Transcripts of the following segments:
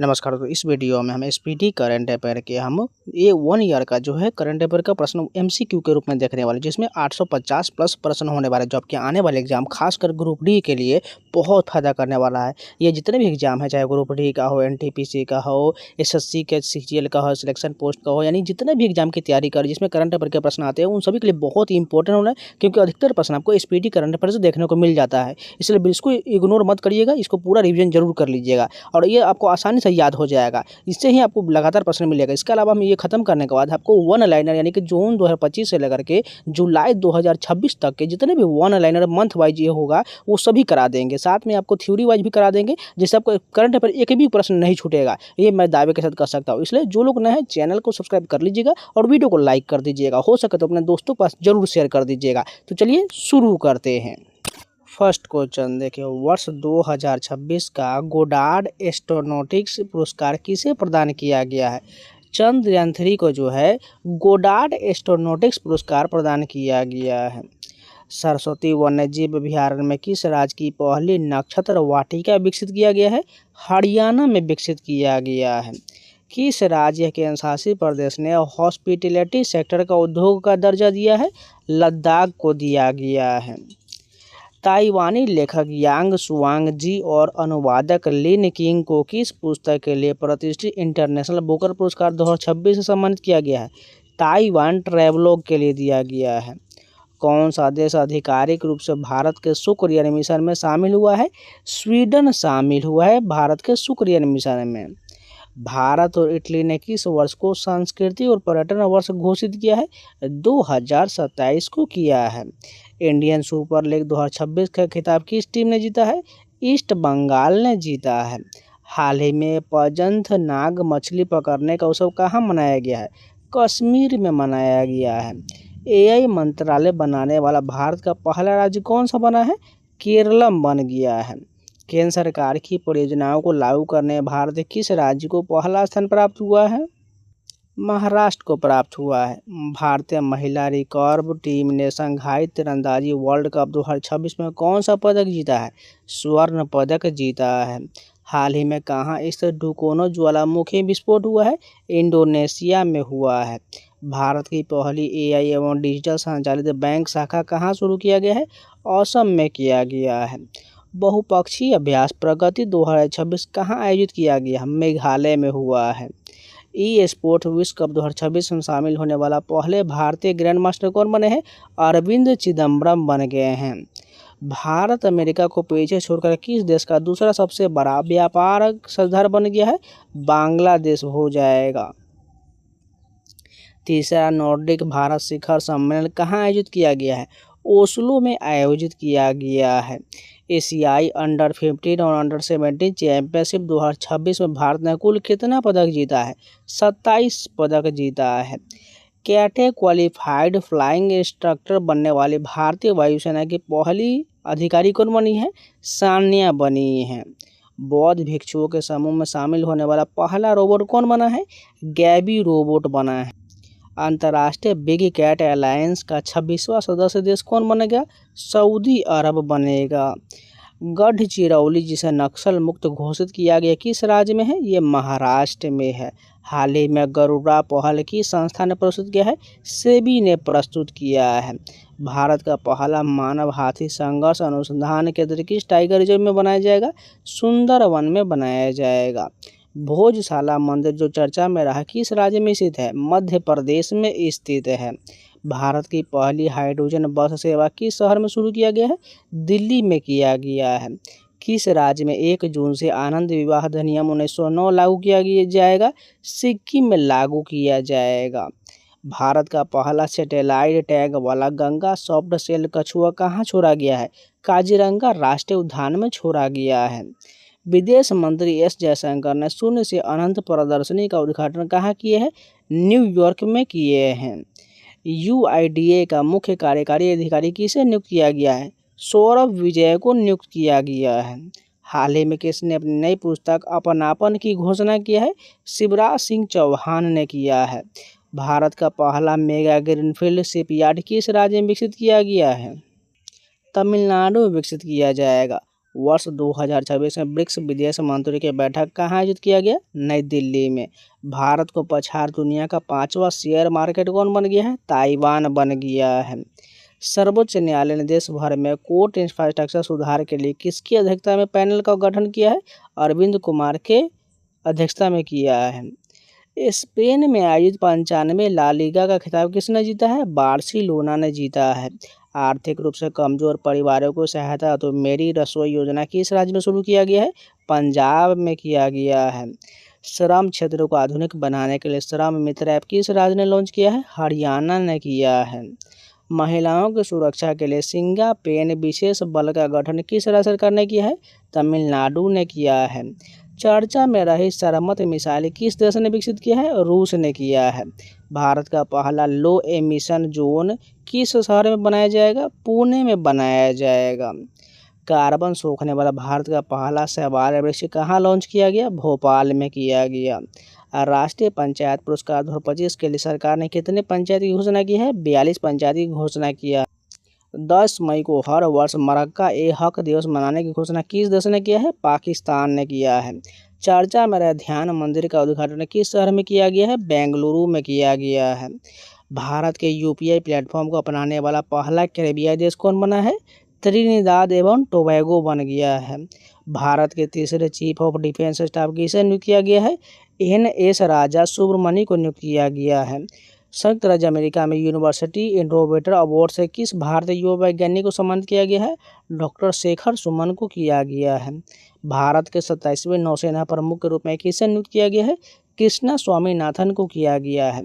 नमस्कार। तो इस वीडियो में हम एसपीटी करंट अफेयर के हम ये 1 ईयर का जो है करंट अफेयर का प्रश्न एमसीक्यू के रूप में देखने वाले, जिसमें 850 प्लस प्रश्न होने वाले, जो आपके आने वाले एग्जाम खासकर ग्रुप डी के लिए बहुत फायदा करने वाला है। ये जितने भी एग्जाम है, चाहे ग्रुप डी का हो, एनटीपीसी का हो, एसएससी के सीजीएल का हो, सिलेक्शन पोस्ट का हो, यानी जितने भी एग्जाम की तैयारी कर जिसमें करंट अफेयर के प्रश्न आते हैं, उन सभी के लिए बहुत ही इंपॉर्टेंट होना है, क्योंकि अधिकतर प्रश्न आपको एसपीटी करंट अफेयर से देखने को मिल जाता है। इसलिए बिल्कुल इग्नोर मत करिएगा, इसको पूरा रिविजन जरूर कर लीजिएगा और ये आपको आसानी से याद हो जाएगा। इससे ही आपको लगातार प्रश्न मिलेगा। इसके अलावा हम ये खत्म करने के बाद आपको वन लाइनर, यानी कि जून 2025 से लेकर के जुलाई 2026 तक के जितने भी वन लाइनर मंथ वाइज ये होगा, वो सभी करा देंगे। साथ में आपको थ्योरी वाइज भी करा देंगे, जिससे आपको करंट अफेयर एक भी प्रश्न नहीं छूटेगा। ये मैं दावे के साथ कर सकता हूँ। इसलिए जो लोग नए हैं, चैनल को सब्सक्राइब कर लीजिएगा और वीडियो को लाइक कर दीजिएगा। हो सके तो अपने दोस्तों के पास जरूर शेयर कर दीजिएगा। तो चलिए शुरू करते हैं। फर्स्ट क्वेश्चन देखिए, वर्ष 2026 का गोडार्ड एस्ट्रोनॉटिक्स पुरस्कार किसे प्रदान किया गया है? चंद्रयान 3 को जो है गोडार्ड एस्ट्रोनॉटिक्स पुरस्कार प्रदान किया गया है। सरस्वती वन्यजीव अभयारण्य में किस राज्य की पहली नक्षत्र वाटिका विकसित किया गया है? हरियाणा में विकसित किया गया है। किस राज्य के केंद्रशासित प्रदेश ने हॉस्पिटैलिटी सेक्टर का उद्योग का दर्जा दिया है? लद्दाख को दिया गया है। ताइवानी लेखक यांग सुआंग जी और अनुवादक लिन किंग को किस पुस्तक के लिए प्रतिष्ठित इंटरनेशनल बुकर पुरस्कार 2026 से सम्मानित किया गया है? ताइवान ट्रैवलॉग के लिए दिया गया है। कौन सा देश आधिकारिक रूप से भारत के शुक्र मिशन में शामिल हुआ है? स्वीडन शामिल हुआ है भारत के शुक्र मिशन में। भारत और इटली ने किस वर्ष को संस्कृति और पर्यटन वर्ष घोषित किया है? 2027 को किया है। इंडियन सुपर लीग 2026 का खिताब किस टीम ने जीता है? ईस्ट बंगाल ने जीता है। हाल ही में पंजंथ नाग मछली पकड़ने का उत्सव कहाँ मनाया गया है? कश्मीर में मनाया गया है। एआई मंत्रालय बनाने वाला भारत का पहला राज्य कौन सा बना है? केरलम बन गया है। केंद्र सरकार की परियोजनाओं को लागू करने में भारत के किस राज्य को पहला स्थान प्राप्त हुआ है? महाराष्ट्र को प्राप्त हुआ है। भारतीय महिला रिकर्व टीम ने शंघाई तीरंदाजी वर्ल्ड कप 2026 में कौन सा पदक जीता है? स्वर्ण पदक जीता है। हाल ही में कहाँ स्थित डुकोनो ज्वालामुखी विस्फोट हुआ है? इंडोनेशिया में हुआ है। भारत की पहली एआई एवं डिजिटल संचालित बैंक शाखा कहाँ शुरू किया गया है? असम में किया गया है। बहुपक्षीय अभ्यास प्रगति 2026 कहाँ आयोजित किया गया? मेघालय में हुआ है। ई स्पोर्ट विश्व कप 2026 में शामिल होने वाला पहले भारतीय ग्रैंड मास्टर कौन बने हैं? अरविंद चिदम्बरम बन गए हैं। भारत अमेरिका को पीछे छोड़कर किस देश का दूसरा सबसे बड़ा व्यापार साझेदार बन गया है? बांग्लादेश हो जाएगा। तीसरा नॉर्डिक भारत शिखर सम्मेलन कहाँ आयोजित किया गया है? ओस्लो में आयोजित किया गया है। एशियाई अंडर 15 और अंडर 17 चैंपियनशिप 2026 में भारत ने कुल कितना पदक जीता है? 27 पदक जीता है। कैटे क्वालिफाइड फ्लाइंग इंस्ट्रक्टर बनने वाली भारतीय वायुसेना की पहली अधिकारी कौन बनी है? सान्या बनी है। बौद्ध भिक्षुओं के समूह में शामिल होने वाला पहला रोबोट कौन बना है? गैबी रोबोट बना है। अंतर्राष्ट्रीय बिग कैट अलायंस का 26वां सदस्य देश कौन बनेगा? सऊदी अरब बनेगा। गढ़चिरौली जिसे नक्सल मुक्त घोषित किया गया किस राज्य में है? ये महाराष्ट्र में है। हाल ही में गरुड़ा पहल की संस्था ने प्रस्तुत किया है? सेबी ने प्रस्तुत किया है। भारत का पहला मानव हाथी संघर्ष अनुसंधान केंद्र किस टाइगर रिजर्व में बनाया जाएगा? सुंदरवन में बनाया जाएगा। भोजशाला मंदिर जो चर्चा में रहा किस राज्य में स्थित है? मध्य प्रदेश में स्थित है। भारत की पहली हाइड्रोजन बस सेवा किस शहर में शुरू किया गया है? दिल्ली में किया गया है। किस राज्य में 1 जून से आनंद विवाह अधिनियम 1909 लागू किया जाएगा? सिक्किम में लागू किया जाएगा। भारत का पहला सैटेलाइट टैग वाला गंगा सॉफ्ट सेल कछुआ कहाँ छोड़ा गया है? काजीरंगा राष्ट्रीय उद्यान में छोड़ा गया है। विदेश मंत्री एस जयशंकर ने शून्य से अनंत प्रदर्शनी का उद्घाटन कहाँ किए हैं? न्यूयॉर्क में किए हैं। यूआईडीए का मुख्य कार्यकारी अधिकारी किसे नियुक्त किया गया है? सौरभ विजय को नियुक्त किया गया है। हाल ही में किसने अपनी नई पुस्तक अपनापन की घोषणा किया है? शिवराज सिंह चौहान ने किया है। भारत का पहला मेगा ग्रीनफील्ड शिपयार्ड किस राज्य में विकसित किया गया है? तमिलनाडु में विकसित किया जाएगा। वर्ष 2026 में ब्रिक्स विदेश मंत्री की बैठक कहाँ आयोजित किया गया? नई दिल्ली में। भारत को पछाड़ दुनिया का 5वां शेयर मार्केट कौन बन गया है? ताइवान बन गया है। सर्वोच्च न्यायालय ने देश भर में कोर्ट इंफ्रास्ट्रक्चर सुधार के लिए किसकी अध्यक्षता में पैनल का गठन किया है? अरविंद कुमार के अध्यक्षता में किया है। स्पेन में आयोजित 95 ला लीगा का खिताब किसने जीता है? बार्सिलोना ने जीता है। आर्थिक रूप से कमजोर परिवारों को सहायता तो मेरी रसोई योजना किस राज्य में शुरू किया गया है? पंजाब में किया गया है। श्रम क्षेत्र को आधुनिक बनाने के लिए श्रम मित्र ऐप किस राज्य ने लॉन्च किया है? हरियाणा ने किया है। महिलाओं की सुरक्षा के लिए सिंगा पेन विशेष बल का गठन किस राज्य सरकार ने किया है? तमिलनाडु ने किया है। चर्चा में रही सरमत मिसाइल किस देश ने विकसित किया है? रूस ने किया है। भारत का पहला लो एमिशन जोन किस शहर में बनाया जाएगा? पुणे में बनाया जाएगा। कार्बन सोखने वाला भारत का पहला शैवाल वृक्ष कहाँ लॉन्च किया गया? भोपाल में किया गया। राष्ट्रीय पंचायत पुरस्कार 2025 के लिए सरकार ने कितने पंचायत की घोषणा की है? 42 पंचायत की घोषणा किया। 10 मई को हर वर्ष मरक्का ए हक दिवस मनाने की घोषणा किस देश ने किया है? पाकिस्तान ने किया है। चर्चा में रहे ध्यान मंदिर का उद्घाटन किस शहर में किया गया है? बेंगलुरु में किया गया है। भारत के यूपीआई प्लेटफॉर्म को अपनाने वाला पहला कैरेबियाई देश कौन बना है? त्रिनिदाद एवं टोबैगो बन गया है। भारत के तीसरे चीफ ऑफ डिफेंस स्टाफ किसे नियुक्त किया गया है? NS राजा सुब्रमण्य को नियुक्त किया गया है। संयुक्त राज्य अमेरिका में यूनिवर्सिटी इनोवेटर अवार्ड से किस भारतीय युवा वैज्ञानिक को सम्मानित किया गया है? डॉक्टर शेखर सुमन को किया गया है। भारत के 27वें नौसेना प्रमुख के रूप में किसे नियुक्त किया गया है? कृष्णा स्वामीनाथन को किया गया है।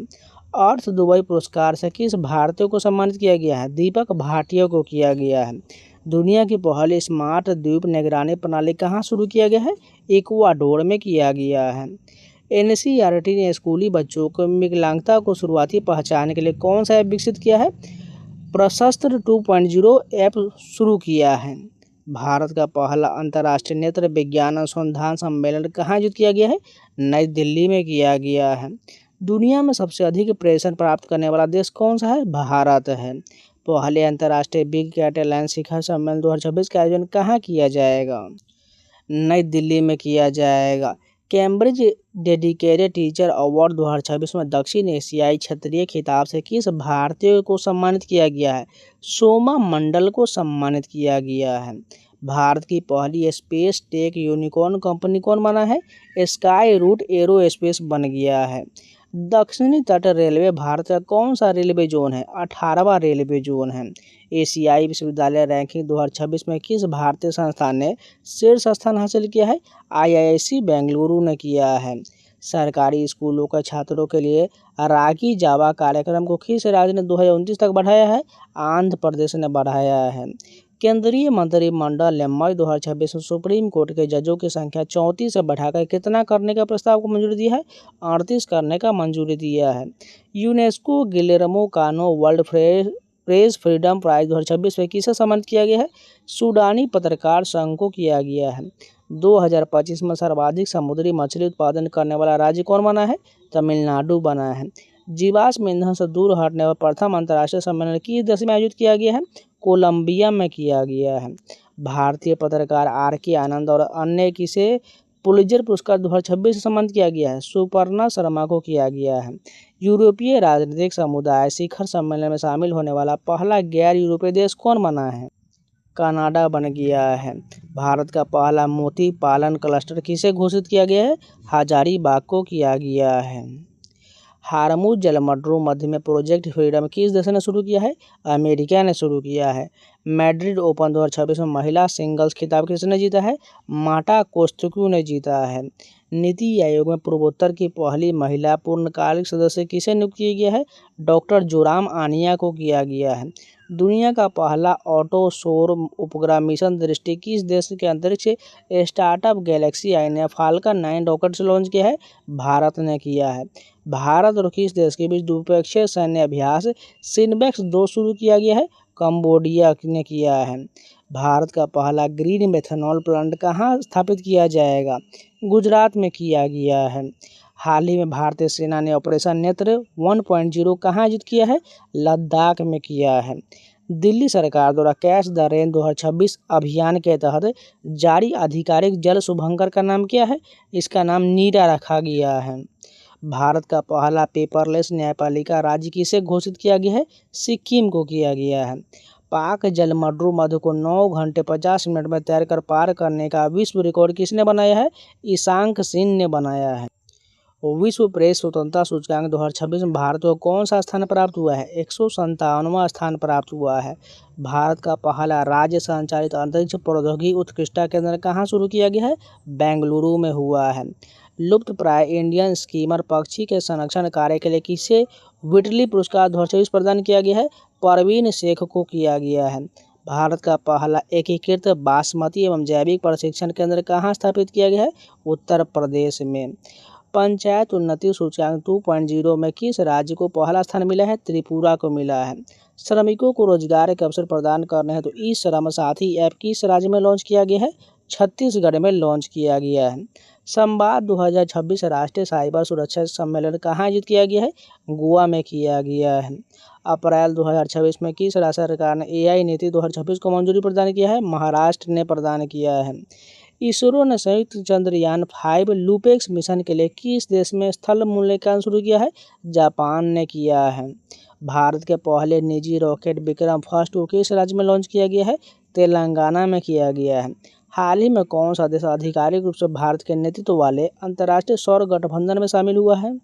अर्थ दुबई पुरस्कार से किस भारतीय को सम्मानित किया गया है? दीपक भाटिया को किया गया है। दुनिया की पहली स्मार्ट द्वीप निगरानी प्रणाली कहाँ शुरू किया गया है? इक्वाडोर में किया गया है। NCERT ने स्कूली बच्चों को विकलांगता को शुरुआती पहचान के लिए कौन सा ऐप विकसित किया है? प्रशस्त्र 2.0 ऐप शुरू किया है। भारत का पहला अंतर्राष्ट्रीय नेत्र विज्ञान अनुसंधान सम्मेलन कहाँ आयोजित किया गया है? नई दिल्ली में किया गया है। दुनिया में सबसे अधिक प्रेषण प्राप्त करने वाला देश कौन सा है? भारत है। पहले अंतर्राष्ट्रीय बिग कैट एलायंस शिखर सम्मेलन 2026 का आयोजन कहाँ किया जाएगा? नई दिल्ली में किया जाएगा। कैम्ब्रिज डेडिकेटेड टीचर अवार्ड 2026 में दक्षिण एशियाई क्षेत्रीय खिताब से किस भारतीय को सम्मानित किया गया है? सोमा मंडल को सम्मानित किया गया है। भारत की पहली स्पेस टेक यूनिकॉर्न कंपनी कौन बना है? स्काई रूट एरोस्पेस बन गया है। दक्षिणी तट रेलवे भारत का कौन सा रेलवे जोन है? 18वां रेलवे जोन है। एशियाई विश्वविद्यालय रैंकिंग 2026 में किस भारतीय संस्थान ने शीर्ष स्थान हासिल किया है? IISc बेंगलुरु ने किया है। सरकारी स्कूलों के छात्रों के लिए रागी जावा कार्यक्रम को किस राज्य ने 2029 तक बढ़ाया है? आंध्र प्रदेश ने बढ़ाया है। केंद्रीय मंत्रिमंडल ने मई 2026 में सुप्रीम कोर्ट के जजों की संख्या 34 से बढ़ाकर कितना करने का प्रस्ताव को मंजूरी दी है? 38 करने का मंजूरी दिया है। यूनेस्को गिलेर्मो कानो वर्ल्ड प्रेस फ्रीडम प्राइज 2026 में किसे सम्मानित किया गया है? सूडानी पत्रकार संघ को किया गया है। 2025 में सर्वाधिक समुद्री मछली उत्पादन करने वाला राज्य कौन बना है? तमिलनाडु बना है। जीवाश्म ईंधन से दूर हटने वाला प्रथम अंतर्राष्ट्रीय सम्मेलन किस देश में आयोजित किया गया है? कोलंबिया में किया गया है। भारतीय पत्रकार RK आनंद और अन्य किसे पुलित्जर पुरस्कार 2026 से सम्मानित किया गया है? सुपर्णा शर्मा को किया गया है। यूरोपीय राजनीतिक समुदाय शिखर सम्मेलन में शामिल होने वाला पहला गैर यूरोपीय देश कौन बना है? कनाडा बन गया है। भारत का पहला मोती पालन क्लस्टर किसे घोषित किया गया है? हजारीबाग को किया गया है। हारमुज जलमड्रो मध्य में प्रोजेक्ट फ्रीडम किस देश ने शुरू किया है? अमेरिका ने शुरू किया है। मैड्रिड ओपन 2026 में महिला सिंगल्स खिताब किसने जीता है? मार्टा कोस्टेक्यू ने जीता है। नीति आयोग में पूर्वोत्तर की पहली महिला पूर्णकालिक सदस्य किसे नियुक्त किया गया है? डॉक्टर जोराम आनिया को किया गया है। दुनिया का पहला ऑटो सौर उपग्रह मिशन दृष्टि किस देश के अंतरिक्ष स्टार्टअप गैलेक्सी आई ने फाल्कन 9 रॉकेट से लॉन्च किया है? भारत ने किया है। भारत और किस देश के बीच द्विपक्षीय सैन्य अभ्यास सिनबेक्स 2 शुरू किया गया है? कंबोडिया ने किया है। भारत का पहला ग्रीन मेथनॉल प्लांट कहाँ स्थापित किया जाएगा? गुजरात में किया गया है। हाल ही में भारतीय सेना ने ऑपरेशन नेत्र 1.0 कहाँ आयोजित किया है? लद्दाख में किया है। दिल्ली सरकार द्वारा कैच द रेन 2026 अभियान के तहत जारी आधिकारिक जल शुभंकर का नाम क्या है? इसका नाम नीरा रखा गया है। भारत का पहला पेपरलेस न्यायपालिका राज्य किसे घोषित किया गया है? सिक्किम को किया गया है। पाक जलमड्रू मधु को 9 घंटे 50 मिनट में तैरकर पार करने का विश्व रिकॉर्ड किसने बनाया है? ईशांक सिंह ने बनाया है। विश्व प्रेस स्वतंत्रता सूचकांक 2026 में भारत को कौन सा स्थान प्राप्त हुआ है? 157वां स्थान प्राप्त हुआ है। भारत का पहला राज्य संचालित अंतरिक्ष प्रौद्योगिकी उत्कृष्टता केंद्र कहाँ शुरू किया गया है? बेंगलुरु में हुआ है। लुप्त प्राय इंडियन स्कीमर पक्षी के संरक्षण कार्य के लिए किसे व्हिटली पुरस्कार 2024 प्रदान किया गया है? परवीन शेख को किया गया है। भारत का पहला एकीकृत बासमती एवं जैविक प्रशिक्षण केंद्र कहाँ स्थापित किया गया है? उत्तर प्रदेश में। पंचायत उन्नति सूचकांक 2.0 में किस राज्य को पहला स्थान मिला है? त्रिपुरा को मिला है। श्रमिकों को रोजगार के अवसर प्रदान करने हेतु ई श्रम साथी ऐप किस राज्य में लॉन्च किया गया है? छत्तीसगढ़ में लॉन्च किया गया है। संवाद 2026 राष्ट्रीय साइबर सुरक्षा सम्मेलन कहाँ आयोजित किया गया है? गोवा में किया गया है। अप्रैल 2026 में किस राज्य सरकार ने AI नीति 2026 को मंजूरी प्रदान किया है? महाराष्ट्र ने प्रदान किया है। इसरो ने संयुक्त चंद्रयान 5 लूपेक्स मिशन के लिए किस देश में स्थल मूल्यांकन शुरू किया है? जापान ने किया है। भारत के पहले निजी रॉकेट विक्रम फर्स्ट को किस राज्य में लॉन्च किया गया है? तेलंगाना में किया गया है। हाल ही में कौन सा देश आधिकारिक रूप से भारत के नेतृत्व वाले अंतर्राष्ट्रीय सौर गठबंधन में शामिल हुआ है?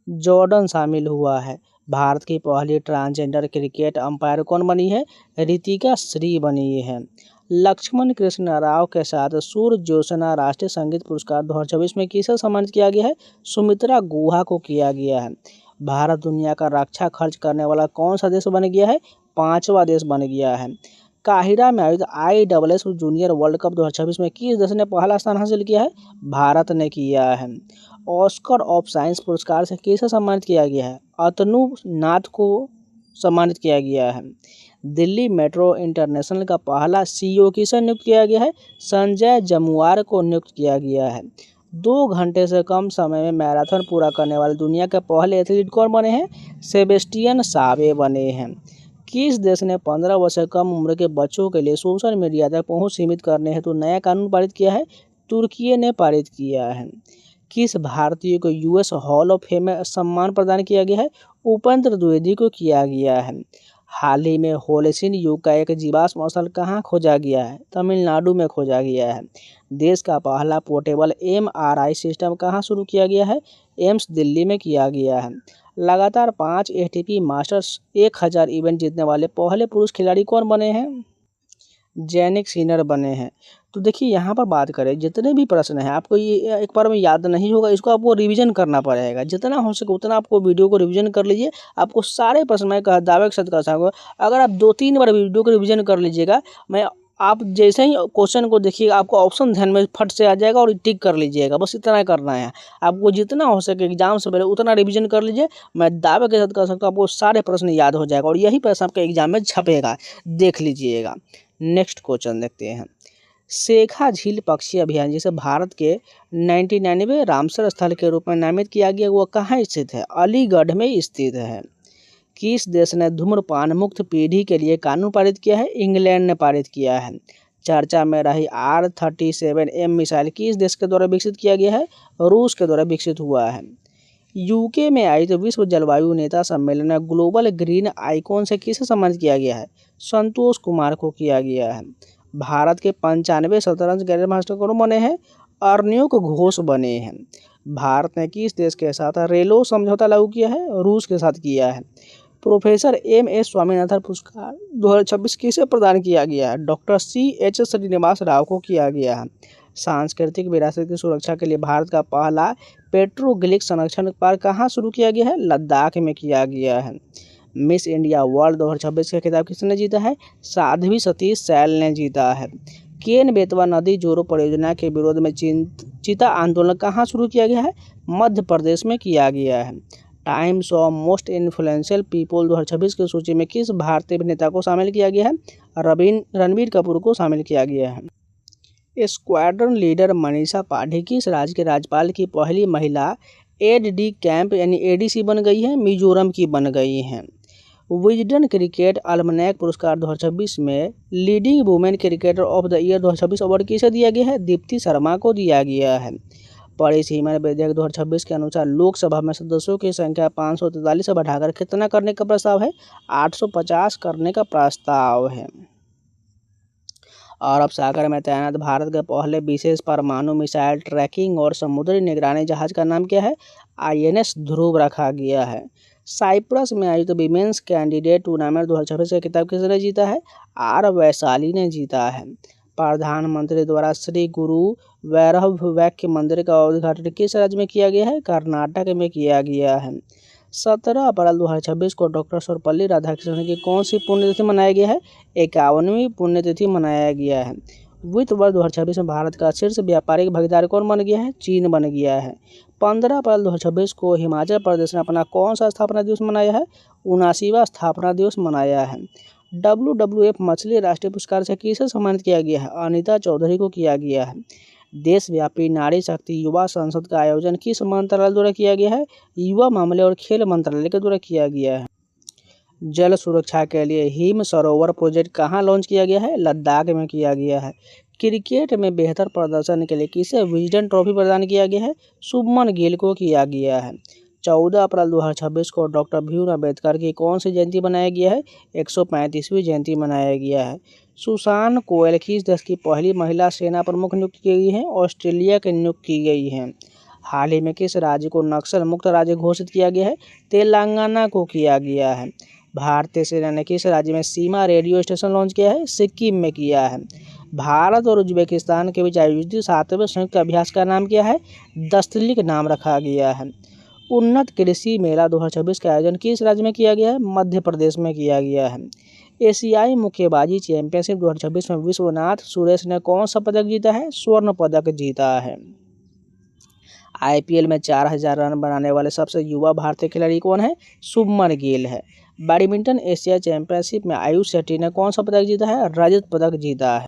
जॉर्डन शामिल हुआ है। भारत की पहली ट्रांसजेंडर क्रिकेट अंपायर कौन बनी है? रितिका श्री बनी है। लक्ष्मण कृष्ण राव के साथ सूर्य ज्योत्सना राष्ट्रीय संगीत पुरस्कार 2024 में किसे सम्मानित किया गया है? सुमित्रा गुहा को किया गया है। भारत दुनिया का रक्षा खर्च करने वाला कौन सा देश बन गया है? 5वां देश बन गया है। काहिरा में आयोजित ISS जूनियर वर्ल्ड कप 2026 में किस देश ने पहला स्थान हासिल किया है? भारत ने किया है। ऑस्कर ऑफ साइंस पुरस्कार से किसे सम्मानित किया गया है? अतनु नाथ को सम्मानित किया गया है। दिल्ली मेट्रो इंटरनेशनल का पहला CEO किसे नियुक्त किया गया है? संजय जमुआर को नियुक्त किया गया है। 2 घंटे से कम समय में मैराथन पूरा करने वाले दुनिया के पहले एथलीट कौन बने हैं? सेबेस्टियन सावे बने हैं। किस देश ने 15 वर्ष से कम उम्र के बच्चों के लिए सोशल मीडिया तक पहुंच सीमित करने हेतु नया कानून पारित किया है? तुर्की ने पारित किया है। किस भारतीय को US हॉल ऑफ फेम में सम्मान प्रदान किया गया है? उपेंद्र द्विवेदी को किया गया है। हाल ही में होलोसिन युग का एक जीवाश्म स्थल कहाँ खोजा गया है? तमिलनाडु में खोजा गया है। देश का पहला पोर्टेबल MRI सिस्टम कहाँ शुरू किया गया है? एम्स दिल्ली में किया गया है। लगातार 5 ATP मास्टर्स 1000 इवेंट जीतने वाले पहले पुरुष खिलाड़ी कौन बने हैं? जैनिक सिनर बने हैं। तो देखिए यहाँ पर बात करें, जितने भी प्रश्न हैं आपको ये एक बार में याद नहीं होगा, इसको आपको रिवीजन करना पड़ेगा। जितना हो सके उतना आपको वीडियो को रिवीजन कर लीजिए। आपको सारे प्रश्न मैं दावे के साथ कह सकूँगा, अगर आप 2-3 बार वीडियो को रिवीजन कर लीजिएगा, आप जैसे ही क्वेश्चन को देखिएगा आपको ऑप्शन ध्यान में फट से आ जाएगा और टिक कर लीजिएगा। बस इतना करना है आपको। जितना हो सके एग्जाम से पहले उतना रिवीजन कर लीजिए। मैं दावे के साथ कह सकता हूँ आपको सारे प्रश्न याद हो जाएगा और यही प्रश्न आपके एग्जाम में छपेगा, देख लीजिएगा। नेक्स्ट क्वेश्चन देखते हैं। शेखा झील पक्षी अभयारण्य जिसे भारत के 99वें रामसर स्थल के रूप में नामित किया गया, वो कहाँ स्थित है? अलीगढ़ में स्थित है। किस देश ने धूम्रपान मुक्त पीढ़ी के लिए कानून पारित किया है? इंग्लैंड ने पारित किया है। चर्चा में रही R-37M मिसाइल किस देश के द्वारा विकसित किया गया है? रूस के द्वारा विकसित हुआ है। UK में आयोजित विश्व जलवायु नेता सम्मेलन में ग्लोबल ग्रीन आइकॉन से किसे सम्मानित किया गया है? संतोष कुमार को किया गया है। भारत के 95 शतरंज ग्रैंड मास्टर कौन बने हैं? अर्णव घोष बने हैं। भारत ने किस देश के साथ रेलो समझौता लागू किया है? रूस के साथ किया है। प्रोफेसर MS स्वामीनाथन पुरस्कार 2026 किसे प्रदान किया गया है? डॉक्टर CH श्रीनिवास राव को किया गया है। सांस्कृतिक विरासत की सुरक्षा के लिए भारत का पहला पेट्रोग्लिक संरक्षण पार्क कहाँ शुरू किया गया है? लद्दाख में किया गया है। मिस इंडिया वर्ल्ड 2026 का खिताब किसने जीता है? साध्वी सतीश सैल ने जीता है। केन बेतवा नदी जोड़ो परियोजना के विरोध में चीता आंदोलन कहाँ शुरू किया गया है? मध्य प्रदेश में किया गया है। Times of most influential people 2026 की सूची में किस भारतीय अभिनेता को शामिल किया गया है? रणबीर कपूर को शामिल किया गया है। स्क्वाड्रन लीडर मनीषा पाठी किस राज्य के राज्यपाल की पहली महिला AD कैंप यानी ADC बन गई है? मिजोरम की बन गई हैं। विजडन क्रिकेट अल्मनैक पुरस्कार 2026 में leading women cricketer of the year 2026 award किसे दिया गया है? दीप्ति शर्मा को दिया गया है। परिस हीमन विधेयक 2026 के अनुसार लोकसभा में सदस्यों की संख्या 543 से बढ़ाकर कितना करने का प्रस्ताव है? 850 करने का प्रस्ताव है। अरब सागर में तैनात भारत के पहले विशेष परमाणु मिसाइल ट्रैकिंग और समुद्री निगरानी जहाज का नाम क्या है? INS ध्रुव रखा गया है। साइप्रस में आयोजित विमेंस कैंडिडेट टूर्नामेंट 2026 का खिताब किसने जीता है? R वैशाली ने जीता है। प्रधानमंत्री द्वारा श्री गुरु वैराग्य मंदिर का उद्घाटन किस राज्य में किया गया है? कर्नाटक में किया गया है। 17 अप्रैल 2026 को डॉक्टर सर्वपल्ली राधाकृष्णन की कौन सी पुण्यतिथि मनाया गया है? 51वीं पुण्यतिथि मनाया गया है। वित्त वर्ष 2026 में भारत का शीर्ष व्यापारिक भागीदार कौन बन गया है? चीन बन गया है। 15 अप्रैल 2026 को हिमाचल प्रदेश ने अपना कौन सा स्थापना दिवस मनाया है? 79वां स्थापना दिवस मनाया है। WWF मछली राष्ट्रीय पुरस्कार से किसे सम्मानित किया गया है? अनीता चौधरी को किया गया है। देशव्यापी नारी शक्ति युवा संसद का आयोजन किस मंत्रालय द्वारा किया गया है? युवा मामले और खेल मंत्रालय के द्वारा किया गया है। जल सुरक्षा के लिए हिम सरोवर प्रोजेक्ट कहाँ लॉन्च किया गया है? लद्दाख में किया गया है। क्रिकेट में बेहतर प्रदर्शन के लिए किसे विजडन ट्रॉफी प्रदान किया गया है? शुभमन गिल को किया गया है। 14 अप्रैल 2026 को डॉक्टर भीम अम्बेडकर की कौन सी जयंती मनाया गया है? 135वीं जयंती मनाया गया है। सुसान कोयल किस देश की पहली महिला सेना प्रमुख नियुक्त की गई है? ऑस्ट्रेलिया की नियुक्त की गई है। हाल ही में किस राज्य को नक्सल मुक्त राज्य घोषित किया गया है? तेलंगाना को किया गया है। भारतीय सेना ने किस राज्य में सीमा रेडियो स्टेशन लॉन्च किया है? सिक्किम में किया है। भारत और उज्बेकिस्तान के बीच आयोजित 7वें संयुक्त अभ्यास का नाम क्या है? दस्तलिक नाम रखा गया है। उन्नत कृषि मेला 2026 का आयोजन किस राज्य में किया गया है? मध्य प्रदेश में किया गया है। एशियाई मुक्केबाजी चैंपियनशिप 2026 में विश्वनाथ सुरेश ने कौन सा पदक जीता है? स्वर्ण पदक जीता है। IPL में 4000 रन बनाने वाले सबसे युवा भारतीय खिलाड़ी कौन है? शुभमन गिल है। बैडमिंटन एशिया चैंपियनशिप में आयुष शेट्टी ने कौन सा पदक जीता है? रजत पदक जीता है।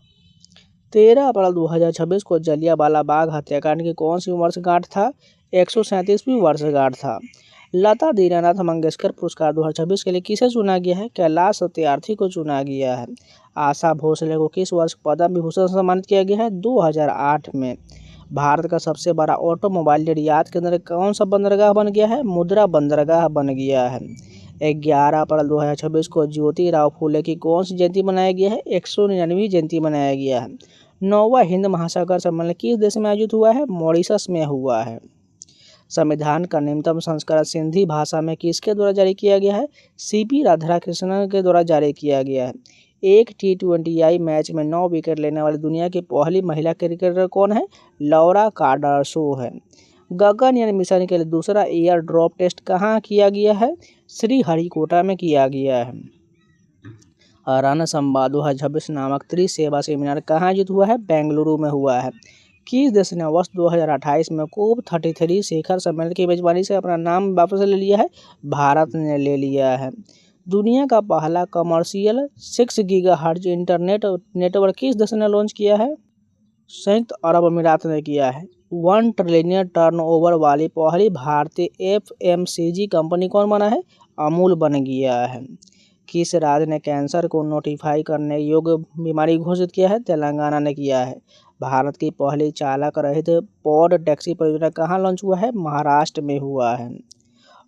13 अप्रैल 2026 को जलियांवाला बाग हत्याकांड की कौन सी वर्षगांठ था? 137वीं वर्षगांठ था। लता दीनानाथ मंगेशकर पुरस्कार 2026 के लिए किसे चुना गया है? कैलाश सत्यार्थी को चुना गया है। आशा भोसले को किस वर्ष पद्म विभूषण से सम्मानित किया गया है? 2008 में। भारत का सबसे बड़ा ऑटोमोबाइल निर्यात केंद्र कौन सा बंदरगाह बन गया है? मुद्रा बंदरगाह बन गया है। 11 अप्रैल 2026 को ज्योतिराव फूले की कौन सी जयंती मनाया गया है? 199वीं जयंती मनाया गया है। 9वां हिंद महासागर सम्मेलन किस देश में आयोजित हुआ है? मॉरिशस में हुआ है। संविधान का निम्नतम संस्करण सिंधी भाषा में किसके द्वारा जारी किया गया है? CP राधाकृष्णन के द्वारा जारी किया गया है। एक T20I मैच में 9 विकेट लेने वाली दुनिया की पहली महिला क्रिकेटर कौन है? लौरा कार्डोसो है। गगनयान मिशन के लिए दूसरा एयर ड्रॉप टेस्ट कहाँ किया गया है? श्रीहरिकोटा में किया गया है। रन संवाद 2026 नामक त्रिसेवा सेमिनार कहाँ आयोजित हुआ है? बेंगलुरु में हुआ है। किस देश ने वर्ष 2028 में COP33 शिखर सम्मेलन की मेजबानी से अपना नाम वापस ले लिया है? भारत ने ले लिया है। दुनिया का पहला कमर्शियल 6 गीगाहर्ट्ज इंटरनेट नेटवर्क किस देश ने लॉन्च किया है? संयुक्त अरब अमीरात ने किया है। 1 ट्रिलियन टर्नओवर वाली पहली भारतीय FMCG कंपनी कौन बना है? अमूल बन गया है। किस राज्य ने कैंसर को नोटिफाई करने योग्य बीमारी घोषित किया है? तेलंगाना ने किया है। भारत की पहली चालक रहित पॉड टैक्सी परियोजना कहाँ लॉन्च हुआ है? महाराष्ट्र में हुआ है।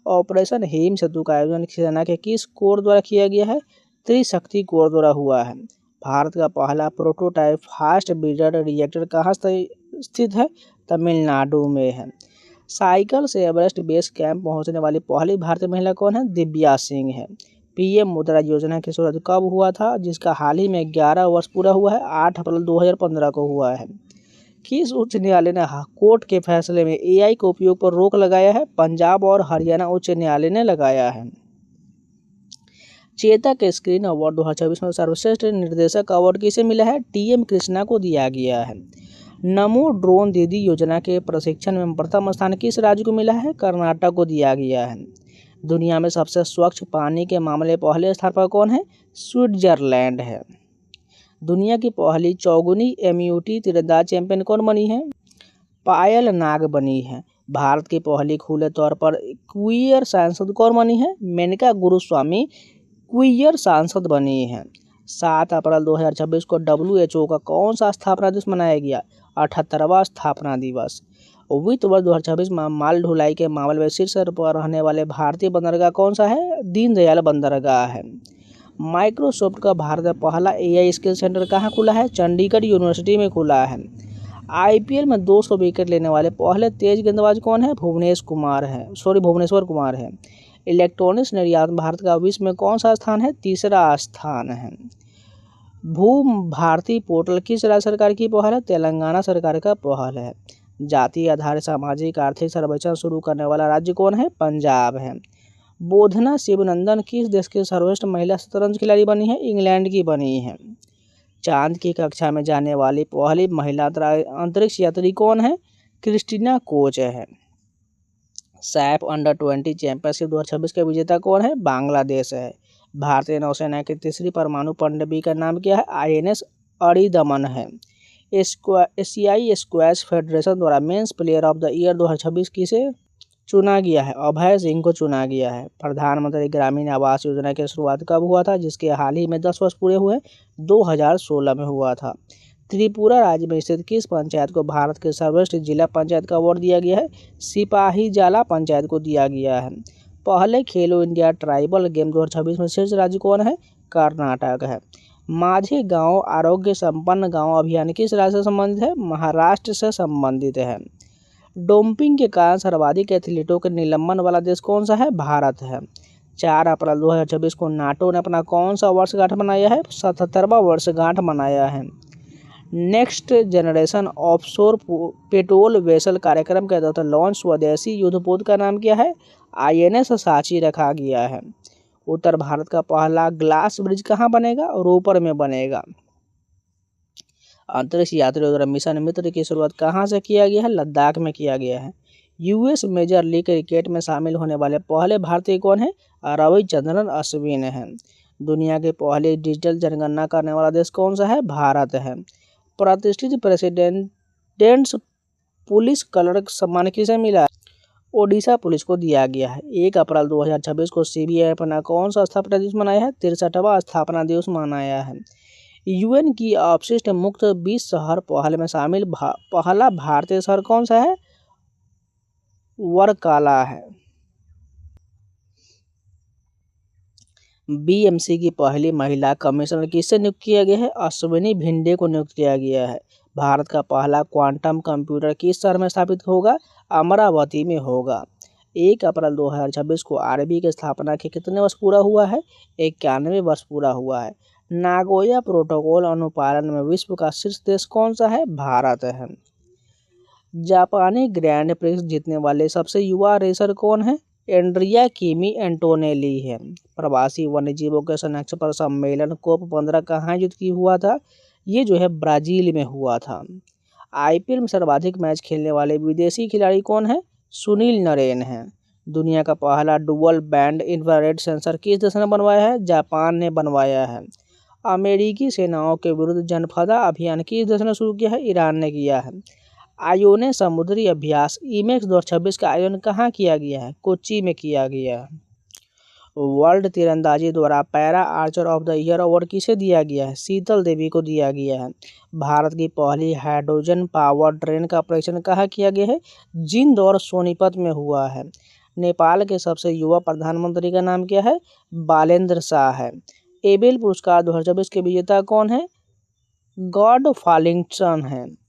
ऑपरेशन हिम सेतु का आयोजन सेना के किस कोर द्वारा किया गया है? त्रिशक्ति कोर द्वारा हुआ है। भारत का पहला प्रोटोटाइप फास्ट ब्रीडर रिएक्टर कहाँ स्थित है? तमिलनाडु में है। साइकिल से एवरेस्ट बेस कैंप पहुंचने वाली पहली भारतीय महिला कौन है? दिव्या सिंह है। PM मुद्रा योजना की शुरुआत कब हुआ था? जिसका हाल ही में 11 वर्ष पूरा हुआ है। 8 अप्रैल 2015 को हुआ है। किस उच्च न्यायालय ने कोर्ट के फैसले में AI के उपयोग पर रोक लगाया है? पंजाब और हरियाणा उच्च न्यायालय ने लगाया है। चेतक स्क्रीन अवार्ड 2024 में सर्वश्रेष्ठ निर्देशक अवार्ड किसे मिला है? TM कृष्णा को दिया गया है। नमो ड्रोन दीदी योजना के प्रशिक्षण में प्रथम स्थान किस राज्य को मिला है? कर्नाटक को दिया गया है। दुनिया में सबसे स्वच्छ पानी के मामले पहले स्थान पर कौन है? स्विट्जरलैंड है। दुनिया की पहली चौगुनी MUT तीरंदाज चैंपियन कौन बनी है? पायल नाग बनी है। भारत की पहली खुले तौर पर क्वीयर सांसद कौन बनी है? मेनका गुरुस्वामी क्वीयर सांसद बनी हैं। 7 अप्रैल 2026 को WHO का कौन सा स्थापना दिवस मनाया गया? 78वां स्थापना दिवस। वित्त वर्ष 2026 में माल ढुलाई के मामले में शीर्ष पर रहने वाले भारतीय बंदरगाह कौन सा है? दीनदयाल बंदरगाह है। माइक्रोसॉफ्ट का भारत में पहला AI स्किल सेंटर कहाँ खुला है? चंडीगढ़ यूनिवर्सिटी में खुला है। IPL में 200 विकेट लेने वाले पहले तेज गेंदबाज कौन है? भुवनेश्वर कुमार है। इलेक्ट्रॉनिक्स निर्यात में भारत का विश्व में कौन सा स्थान है? तीसरा स्थान है। भू भारती पोर्टल किस राज्य सरकार की पहल है? तेलंगाना सरकार का पहल है। जाति आधारित सामाजिक आर्थिक सर्वेक्षण शुरू करने वाला राज्य कौन है? पंजाब है। बोधना शिवनंदन किस देश की सर्वश्रेष्ठ महिला शतरंज खिलाड़ी बनी है? इंग्लैंड की बनी है। चांद की कक्षा में जाने वाली पहली महिला अंतरिक्ष यात्री कौन है? क्रिस्टीना कोच है। सैफ अंडर-20 चैंपियनशिप 2026 का विजेता कौन है? बांग्लादेश है। भारतीय नौसेना की तीसरी परमाणु पनडुब्बी का नाम क्या है? INS अरिदमन है। एशियाई स्क्वैश फेडरेशन द्वारा men's player of the year 2026 किसे चुना गया है? अभय सिंह को चुना गया है। प्रधानमंत्री ग्रामीण आवास योजना की शुरुआत कब हुआ था? जिसके हाल ही में 10 वर्ष पूरे हुए, 2016 में हुआ था। त्रिपुरा राज्य में स्थित किस पंचायत को भारत के सर्वश्रेष्ठ जिला पंचायत का अवार्ड दिया गया है? सिपाहीजाला पंचायत को दिया गया है। पहले खेलो इंडिया ट्राइबल गेम 2026 में शीर्ष राज्य कौन है? कर्नाटक है। माझे गांव आरोग्य संपन्न गांव अभियान किस राज्य से संबंधित है? महाराष्ट्र से संबंधित है। डोपिंग के कारण सर्वाधिक एथलीटों के निलंबन वाला देश कौन सा है? भारत है। 4 अप्रैल 2026 को नाटो ने अपना कौन सा वर्षगांठ मनाया है? 77वां वर्षगांठ मनाया है। Next generation offshore patrol vessel कार्यक्रम के तहत लॉन्च स्वदेशी युद्धपोत का नाम क्या है? INS सांची रखा गया है। उत्तर भारत का पहला ग्लास ब्रिज कहाँ बनेगा? रोपर में बनेगा। अंतरिक्ष यात्रियों द्वारा मिशन मित्र की शुरुआत कहाँ से किया गया है? लद्दाख में किया गया है। US मेजर लीग क्रिकेट में शामिल होने वाले पहले भारतीय कौन है? रविचंद्रन अश्विन है। दुनिया के पहले डिजिटल जनगणना करने वाला देश कौन सा है? भारत है। प्रतिष्ठित प्रेसिडेंट्स पुलिस कलर सम्मान किसे मिला? ओडिशा पुलिस को दिया गया है। 1 अप्रैल 2026 को CBI अपना कौन सा स्थापना दिवस मनाया है? 63वां स्थापना दिवस मनाया है। UN की अपशिष्ट मुक्त 20 शहर पहल में शामिल पहला भारतीय शहर कौन सा है? वर्कला है। BMC की पहली महिला कमिश्नर किससे नियुक्त किया गया है? अश्विनी भिंडे को नियुक्त किया गया है। भारत का पहला क्वांटम कंप्यूटर किस शहर में स्थापित होगा? अमरावती में होगा। 1 अप्रैल 2026 को RBI की स्थापना के कितने वर्ष पूरा हुआ है? 91 वर्ष पूरा हुआ है। नागोया प्रोटोकॉल अनुपालन में विश्व का शीर्ष देश कौन सा है? भारत है। जापानी ग्रैंड प्रिक्स जीतने वाले सबसे युवा रेसर कौन है? एंड्रिया किमी एंटोनेली है। प्रवासी वन्यजीवों के संरक्षण पर सम्मेलन COP15 कहाँ आयोजित की हुआ था? ये जो है ब्राजील में हुआ था। IPL में सर्वाधिक मैच खेलने वाले विदेशी खिलाड़ी कौन है? सुनील नरेन है। दुनिया का पहला डुअल बैंड इंफ्रारेड सेंसर किस देश ने बनवाया है? जापान ने बनवाया है। अमेरिकी सेनाओं के विरुद्ध जनफदा अभियान किस देश ने शुरू किया है? ईरान ने किया है। आयोने समुद्री अभ्यास IMEX 2026 का आयोजन कहाँ किया गया है? कोच्चि में किया गया है। वर्ल्ड तीरंदाजी द्वारा para Archer of the year award किसे दिया गया है? शीतल देवी को दिया गया है। भारत की पहली हाइड्रोजन पावर ट्रेन का परीक्षण कहाँ किया गया है? जिंद और सोनीपत में हुआ है। नेपाल के सबसे युवा प्रधानमंत्री का नाम क्या है? बालेंद्र शाह है। एबेल पुरस्कार 2024 के विजेता कौन है? गॉड फालिंगटन है।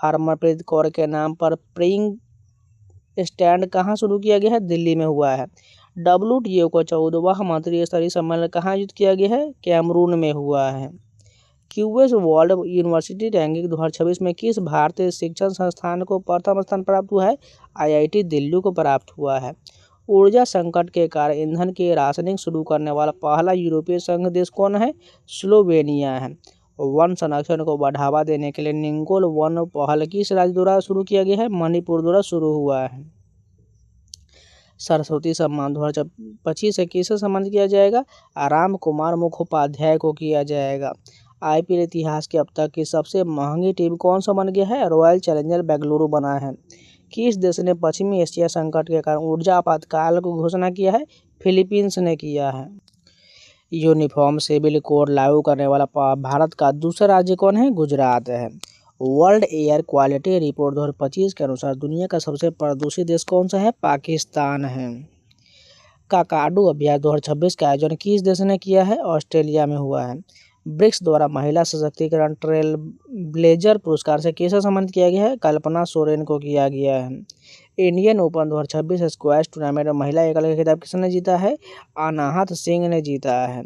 हरमनप्रीत कौर के नाम पर प्रेइंग स्टैंड कहाँ शुरू किया गया है? दिल्ली में हुआ है। WTO को 14वां मंत्री स्तरीय सम्मेलन कहाँ आयोजित किया गया है? कैमरून में हुआ है। QS वर्ल्ड यूनिवर्सिटी रैंकिंग 2026 में किस भारतीय शिक्षण संस्थान को प्रथम स्थान प्राप्त हुआ है? IIT दिल्ली को प्राप्त हुआ है। ऊर्जा संकट के कारण ईंधन की राशनिंग शुरू करने वाला पहला यूरोपीय संघ देश कौन है? स्लोवेनिया है। वन संरक्षण को बढ़ावा देने के लिए निंगोल वन पहल किस राज्य द्वारा शुरू किया गया है? मणिपुर द्वारा शुरू हुआ है। सरस्वती सम्मान 2025 से किसे सम्मानित किया जाएगा? राम कुमार मुखोपाध्याय को किया जाएगा। IPL इतिहास के अब तक की सबसे महंगी टीम कौन सा बन गया है? रॉयल चैलेंजर बेंगलुरु बना है। किस देश ने पश्चिमी एशिया संकट के कारण ऊर्जा आपातकाल को घोषणा किया है? फिलीपींस ने किया है। यूनिफॉर्म सिविल कोड लागू करने वाला भारत का दूसरा राज्य कौन है? गुजरात है। वर्ल्ड एयर क्वालिटी रिपोर्ट 2025 के अनुसार दुनिया का सबसे प्रदूषित देश कौन सा है? पाकिस्तान है। काकाडू अभ्यास 2026 का आयोजन किस देश ने किया है? ऑस्ट्रेलिया में हुआ है। ब्रिक्स द्वारा महिला सशक्तिकरण ट्रेल ब्लेजर पुरस्कार से किसे सम्मानित किया गया है? कल्पना सोरेन को किया गया है। इंडियन ओपन 2026 स्क्वैश टूर्नामेंट में महिला एकल का खिताब किसने जीता है? अनाहत सिंह ने जीता है।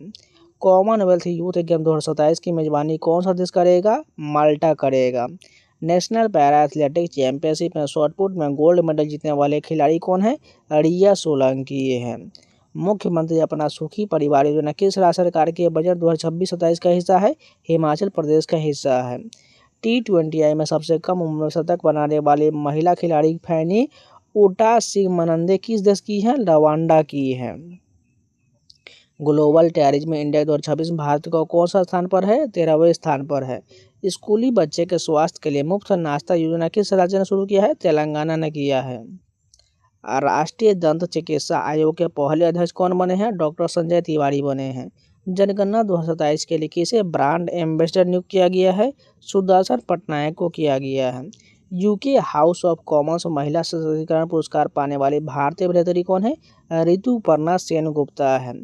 कॉमनवेल्थ यूथ गेम 2027 की मेजबानी कौन सा देश करेगा? माल्टा करेगा। नेशनल पैरा एथलेटिक्स चैंपियनशिप में शॉटपुट में गोल्ड मेडल जीतने वाले खिलाड़ी कौन है? रिया सोलंकी है। मुख्यमंत्री अपना सुखी परिवार योजना किस राज्य सरकार के बजट 2026-27 का हिस्सा है? हिमाचल प्रदेश का हिस्सा है। T20I में सबसे कम उम्र में शतक बनाने वाली महिला खिलाड़ी फैनी उटासिमनंदे किस देश की है? रवांडा की है। ग्लोबल टेररिज्म इंडेक्स 2026 में भारत का कौन सा स्थान पर है? 13वें स्थान पर है। स्कूली बच्चे के स्वास्थ्य के लिए मुफ्त नाश्ता योजना किस राज्य ने शुरू किया है? तेलंगाना ने किया है। राष्ट्रीय दंत चिकित्सा आयोग के पहले अध्यक्ष कौन बने हैं? डॉक्टर संजय तिवारी बने हैं। जनगणना 2027 के लिए किसे ब्रांड एम्बेसडर नियुक्त किया गया है? सुदर्शन पटनायक को किया गया है। यूके हाउस ऑफ कॉमन्स महिला सशक्तिकरण पुरस्कार पाने वाली भारतीय अभिनेत्री कौन है? ऋतुपर्णा सेनगुप्ता है।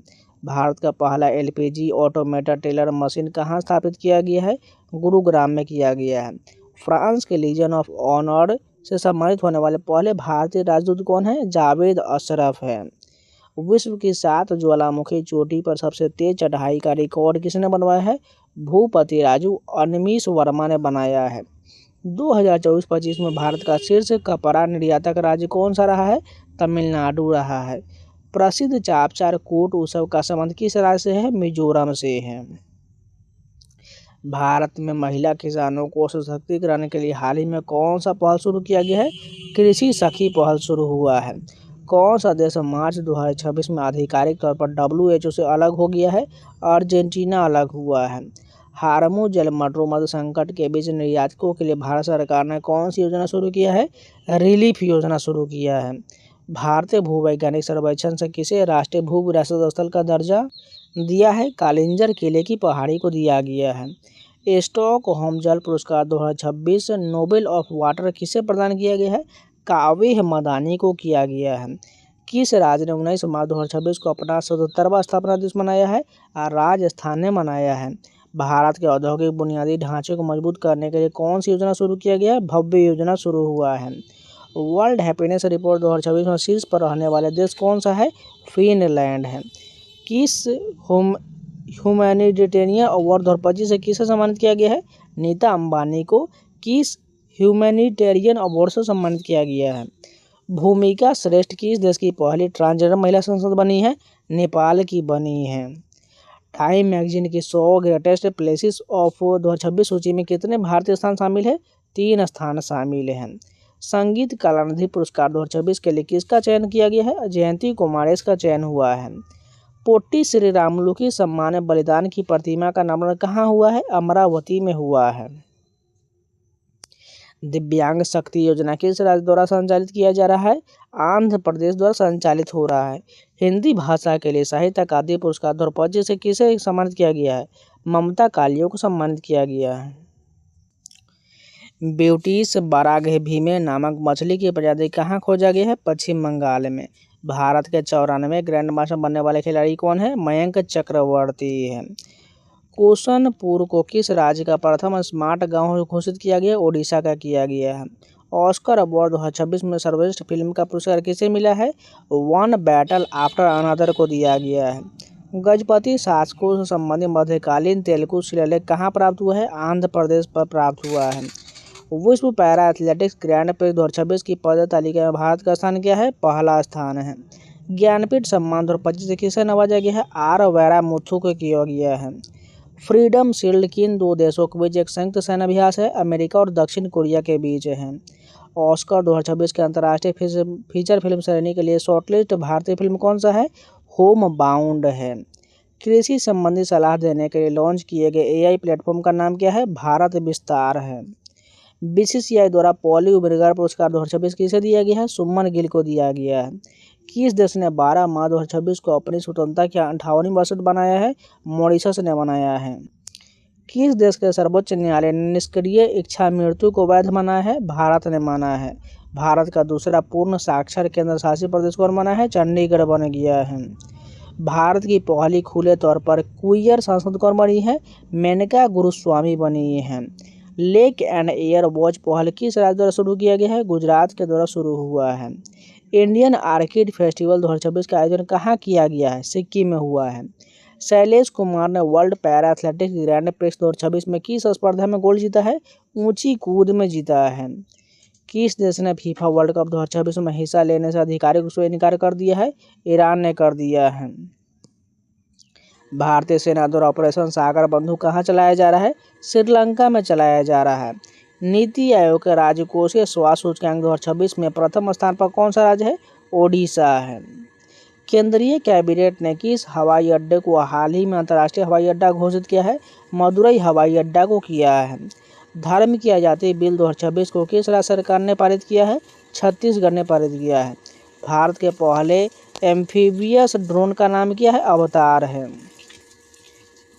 भारत का पहला LPG ऑटोमेटेड टेलर मशीन कहाँ स्थापित किया गया है? गुरुग्राम में किया गया है। फ्रांस के लीजन ऑफ ऑनर से सम्मानित होने वाले पहले भारतीय राजदूत कौन है? जावेद अशरफ है। विश्व की 7 ज्वालामुखी चोटी पर सबसे तेज चढ़ाई का रिकॉर्ड किसने बनवाया है? भूपति राजू अनमीश वर्मा ने बनाया है। 2024-25 में भारत का शीर्ष कपड़ा निर्यातक राज्य कौन सा रहा है? तमिलनाडु रहा है। प्रसिद्ध चापचार कूट उत्सव का संबंध किस राज्य से है? मिजोरम से है। भारत में महिला किसानों को सशक्तिकरण कराने के लिए हाल ही में कौन सा पहल शुरू किया गया है? कृषि सखी पहल शुरू हुआ है। कौन सा देश मार्च 2026 में आधिकारिक तौर पर WHO से अलग हो गया है? अर्जेंटीना अलग हुआ है। हार्मो जलमंडोमध्य संकट के बीच निर्यातकों के लिए भारत सरकार ने कौन सी योजना शुरू किया है? रिलीफ योजना शुरू किया है। भारतीय भूवैज्ञानिक सर्वेक्षण से किसे राष्ट्रीय भू विरासत स्थल का दर्जा दिया है? कालिंजर किले की पहाड़ी को दिया गया है। स्टॉकहोम जल पुरस्कार 2026 नोबेल ऑफ वाटर किसे प्रदान किया गया है? कावेह मदानी को किया गया है। किस राज्य ने 19 मार्च 2026 को अपना 77वां स्थापना दिवस मनाया है? राजस्थान ने मनाया है। भारत के औद्योगिक बुनियादी ढांचे को मजबूत करने के लिए कौन सी योजना शुरू किया गया है? भव्य योजना शुरू हुआ है। वर्ल्ड हैप्पीनेस रिपोर्ट 2026 में शीर्ष पर रहने वाले देश कौन सा है? फिनलैंड है। किस ह्यूमैनिटेरियन अवार्ड 2025 से किसे सम्मानित किया गया है? नीता अंबानी को किस ह्यूमैनिटेरियन अवार्ड से सम्मानित किया गया है? भूमिका श्रेष्ठ किस देश की पहली ट्रांसजेंडर महिला सांसद बनी है? नेपाल की बनी है। टाइम मैगजीन की 100 ग्रेटेस्ट प्लेसेस ऑफ 2026 सूची में कितने भारतीय स्थान शामिल है? 3 स्थान शामिल हैं। संगीत कलानिधि पुरस्कार 2026 के लिए किसका चयन किया गया है? जयंती कुमारेश का चयन हुआ है। पोट्टी श्री रामुलु की सम्मान बलिदान की प्रतिमा का नामकरण कहाँ हुआ है? अमरावती में हुआ है। दिव्यांग शक्ति योजना किस राज्य द्वारा संचालित किया जा रहा है? आंध्र प्रदेश द्वारा संचालित हो रहा है। हिंदी भाषा के लिए साहित्य अकादमी पुरस्कार 2025 से किसे सम्मानित किया गया है? ममता कालियो को सम्मानित किया गया है। ब्यूटीस बरागभीमे नामक मछली की प्रजाति कहाँ खोजा गया है? पश्चिम बंगाल में। भारत के 94 ग्रैंड मास्टर बनने वाले खिलाड़ी कौन है? मयंक चक्रवर्ती है। कुशनपुर को किस राज्य का प्रथम स्मार्ट गांव घोषित किया गया? ओडिशा का किया गया है। ऑस्कर अवार्ड 2026 में सर्वश्रेष्ठ फिल्म का पुरस्कार किसे मिला है? वन बैटल आफ्टर अनदर को दिया गया है। गजपति शासकों से संबंधित मध्यकालीन तेलुगु शिलालेख कहाँ प्राप्त हुआ है? आंध्र प्रदेश पर प्राप्त हुआ है। विश्व पैरा एथलेटिक्स ग्रैंड प्रिक्स 2026 की पदक तालिका में भारत का स्थान क्या है? पहला स्थान है। ज्ञानपीठ सम्मान 2025 से किसे नवाजा गया है? आर वैरामुथु को किया गया है। फ्रीडम शील्ड किन 2 देशों के बीच एक संयुक्त सैन्य अभ्यास है? अमेरिका और दक्षिण कोरिया के बीच है। ऑस्कर 2026 के अंतर्राष्ट्रीय फीचर फिल्म श्रेणी के लिए शॉर्टलिस्ट भारतीय फिल्म कौन सा है? होम बाउंड है। कृषि संबंधी सलाह देने के लिए लॉन्च किए गए AI प्लेटफॉर्म का नाम क्या है? भारत विस्तार है। BCCI द्वारा पॉली उबेरगर पुरस्कार 2026 किसे दिया गया है? सुमन गिल को दिया गया है। किस देश ने 12 मार्च 2026 को अपनी स्वतंत्रता की 58वीं वर्षगांठ बनाया है? मॉरिशस ने मनाया है। किस देश के सर्वोच्च न्यायालय ने निष्क्रिय इच्छा मृत्यु को वैध माना है? भारत ने माना है। भारत का दूसरा पूर्ण साक्षर केंद्र शासित प्रदेश कौन बना है? चंडीगढ़ बन गया है। भारत की पहली खुले तौर पर क्वीयर सांसद कौन बनी है? मेनका गुरुस्वामी बनी है। लेक एंड एयर वॉच पहल किस राज्य द्वारा शुरू किया गया है? गुजरात के द्वारा शुरू हुआ है। इंडियन आर्किड फेस्टिवल 2026 का आयोजन कहाँ किया गया है? सिक्किम में हुआ है। शैलेश कुमार ने world para athletics grand prix 2026 में किस स्पर्धा में गोल्ड जीता है? ऊंची कूद में जीता है। किस देश ने फीफा वर्ल्ड कप 2026 में हिस्सा लेने से आधिकारिक रूप से इनकार कर दिया है? ईरान ने कर दिया है। भारतीय सेना द्वारा ऑपरेशन सागर बंधु कहाँ चलाया जा रहा है? श्रीलंका में चलाया जा रहा है। नीति आयोग के राजकोषीय स्वास्थ्य सूचकांक 2026 में प्रथम स्थान पर कौन सा राज्य है? ओडिशा है। केंद्रीय कैबिनेट ने किस हवाई अड्डे को हाल ही में अंतर्राष्ट्रीय हवाई अड्डा घोषित किया है? मदुरई हवाई अड्डा को किया है। धर्म की आज़ादी बिल 2026 को किस राज्य सरकार ने पारित किया है? छत्तीसगढ़ ने पारित किया है। भारत के पहले एम्फीबियस ड्रोन का नाम क्या है? अवतार है।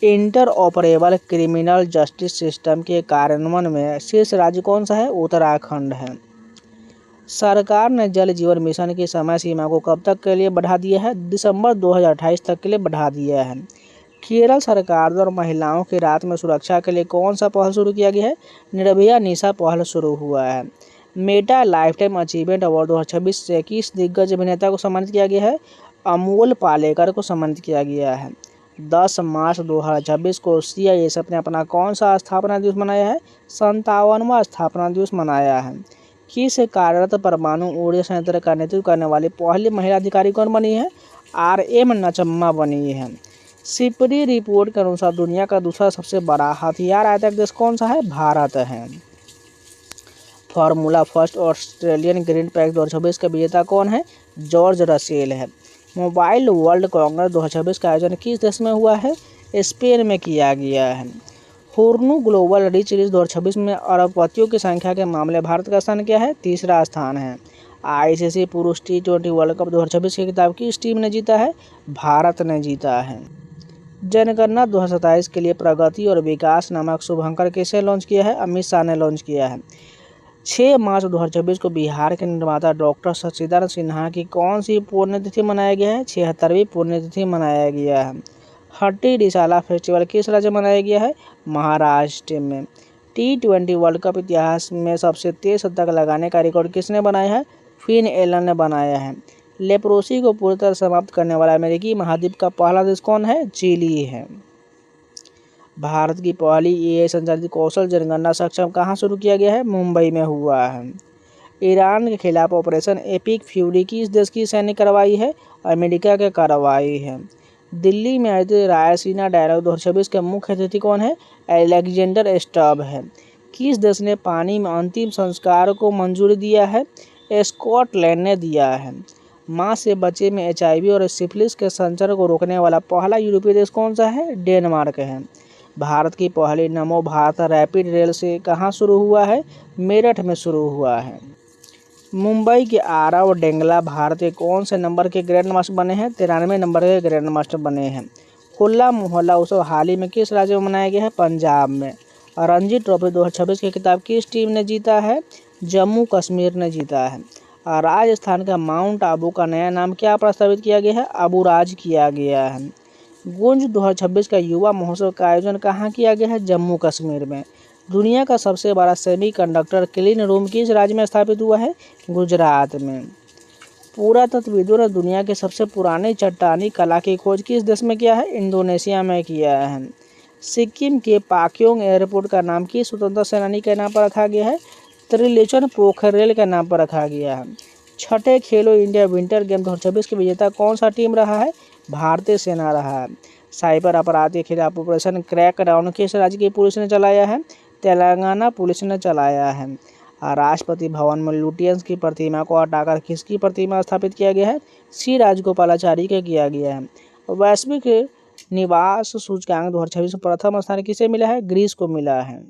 इंटरऑपरेबल क्रिमिनल जस्टिस सिस्टम के कार्यान्वयन में शीर्ष राज्य कौन सा है? उत्तराखंड है। सरकार ने जल जीवन मिशन की समय सीमा को कब तक के लिए बढ़ा दिया है? दिसंबर 2028 तक के लिए बढ़ा दिया है। केरल सरकार द्वारा महिलाओं की रात में सुरक्षा के लिए कौन सा पहल शुरू किया गया है? निर्भया निशा पहल शुरू हुआ है। मेटा लाइफटाइम अचीवमेंट अवार्ड 2026 से किस दिग्गज अभिनेता को सम्मानित किया गया है? अमोल पालेकर को सम्मानित किया गया है। 10 मार्च 2026 को CISF ने अपना कौन सा स्थापना दिवस मनाया है? 57वां स्थापना दिवस मनाया है। किस कार्यरत परमाणु ऊर्जा संयंत्र का नेतृत्व करने वाली पहली महिला अधिकारी कौन बनी है? RM नचम्मा बनी है। सिपरी रिपोर्ट के अनुसार दुनिया का दूसरा सबसे बड़ा हथियार आयातक देश कौन सा है? भारत है। Formula first Australian grand prix 2026 का विजेता कौन है? जॉर्ज रसेल है। मोबाइल वर्ल्ड कांग्रेस 2026 का आयोजन किस देश में हुआ है? स्पेन में किया गया है। होर्नु ग्लोबल रिच लिस्ट 2026 में अरबपतियों की संख्या के मामले भारत का स्थान क्या है? तीसरा स्थान है। ICC पुरुष T20 वर्ल्ड कप 2026 की खिताब किस टीम ने जीता है? भारत ने जीता है। जनगणना 2027 के लिए प्रगति और विकास नामक शुभंकर किसे लॉन्च किया है? अमित शाह ने लॉन्च किया है। 6 मार्च 2026 को बिहार के निर्माता डॉक्टर शशिधर सिन्हा की कौन सी पुण्यतिथि मनाया गया है? 76वीं पुण्यतिथि मनाया गया है। हट्टी डिसाला फेस्टिवल किस राज्य में मनाया गया है? महाराष्ट्र में। T20 वर्ल्ड कप इतिहास में सबसे तेज शतक लगाने का रिकॉर्ड किसने बनाया है? फिन एलन ने बनाया है। लेप्रोसी को पूरी तरह समाप्त करने वाला अमेरिकी महाद्वीप का पहला देश कौन है? चिली है। भारत की पहली AI संचालित कौशल जनगणना सक्षम कहाँ शुरू किया गया है? मुंबई में हुआ है। ईरान के खिलाफ ऑपरेशन एपिक फ्यूरी किस देश की सैन्य कार्रवाई है? अमेरिका की कार्रवाई है। दिल्ली में आयोजित रायसीना डायलॉग 2026 के मुख्य अतिथि कौन है? अलेक्जेंडर स्टब है। किस देश ने पानी में अंतिम संस्कार को मंजूरी दिया है? स्कॉटलैंड ने दिया है। मां से बच्चे में HIV और सिफिलिस के संचार को रोकने वाला पहला यूरोपीय देश कौन सा है? डेनमार्क है। भारत की पहली नमो भारत रैपिड रेल से कहाँ शुरू हुआ है? मेरठ में शुरू हुआ है। मुंबई के आरव डेंगला भारत के कौन से नंबर के ग्रैंड मास्टर बने हैं? 93 नंबर के ग्रैंड मास्टर बने हैं। होला मोहल्ला उत्सव हाल ही में किस राज्य में मनाया गया है? पंजाब में। रणजी ट्रॉफी 2026 की खिताब किस टीम ने जीता है? जम्मू कश्मीर ने जीता है। राजस्थान का माउंट आबू का नया नाम क्या प्रस्तावित किया गया है? अबूराज किया गया है। गुंज 2026 का युवा महोत्सव का आयोजन कहाँ किया गया है? जम्मू कश्मीर में। दुनिया का सबसे बड़ा सेमीकंडक्टर क्लीन रूम किस राज्य में स्थापित हुआ है? गुजरात में। पुरातत्वविदों ने दुनिया के सबसे पुराने चट्टानी कला की खोज किस देश में किया है? इंडोनेशिया में किया है। सिक्किम के पाक्योंग एयरपोर्ट का नाम किस स्वतंत्रता सेनानी के नाम पर रखा गया है? त्रिलोचन पोखरेल के नाम पर रखा गया है। छठे खेलो इंडिया विंटर गेम 2026 के विजेता कौन सा टीम रहा है? भारतीय सेना रहा है। साइबर अपराध के खिलाफ ऑपरेशन क्रैकडाउन किस राज्य की पुलिस ने चलाया है? तेलंगाना पुलिस ने चलाया है। राष्ट्रपति भवन में लुटियंस की प्रतिमा को हटाकर किसकी प्रतिमा स्थापित किया गया है? C राजगोपालाचारी के किया गया है। वैश्विक निवास सूचकांक 2026 में प्रथम स्थान किसे मिला है? ग्रीस को मिला है।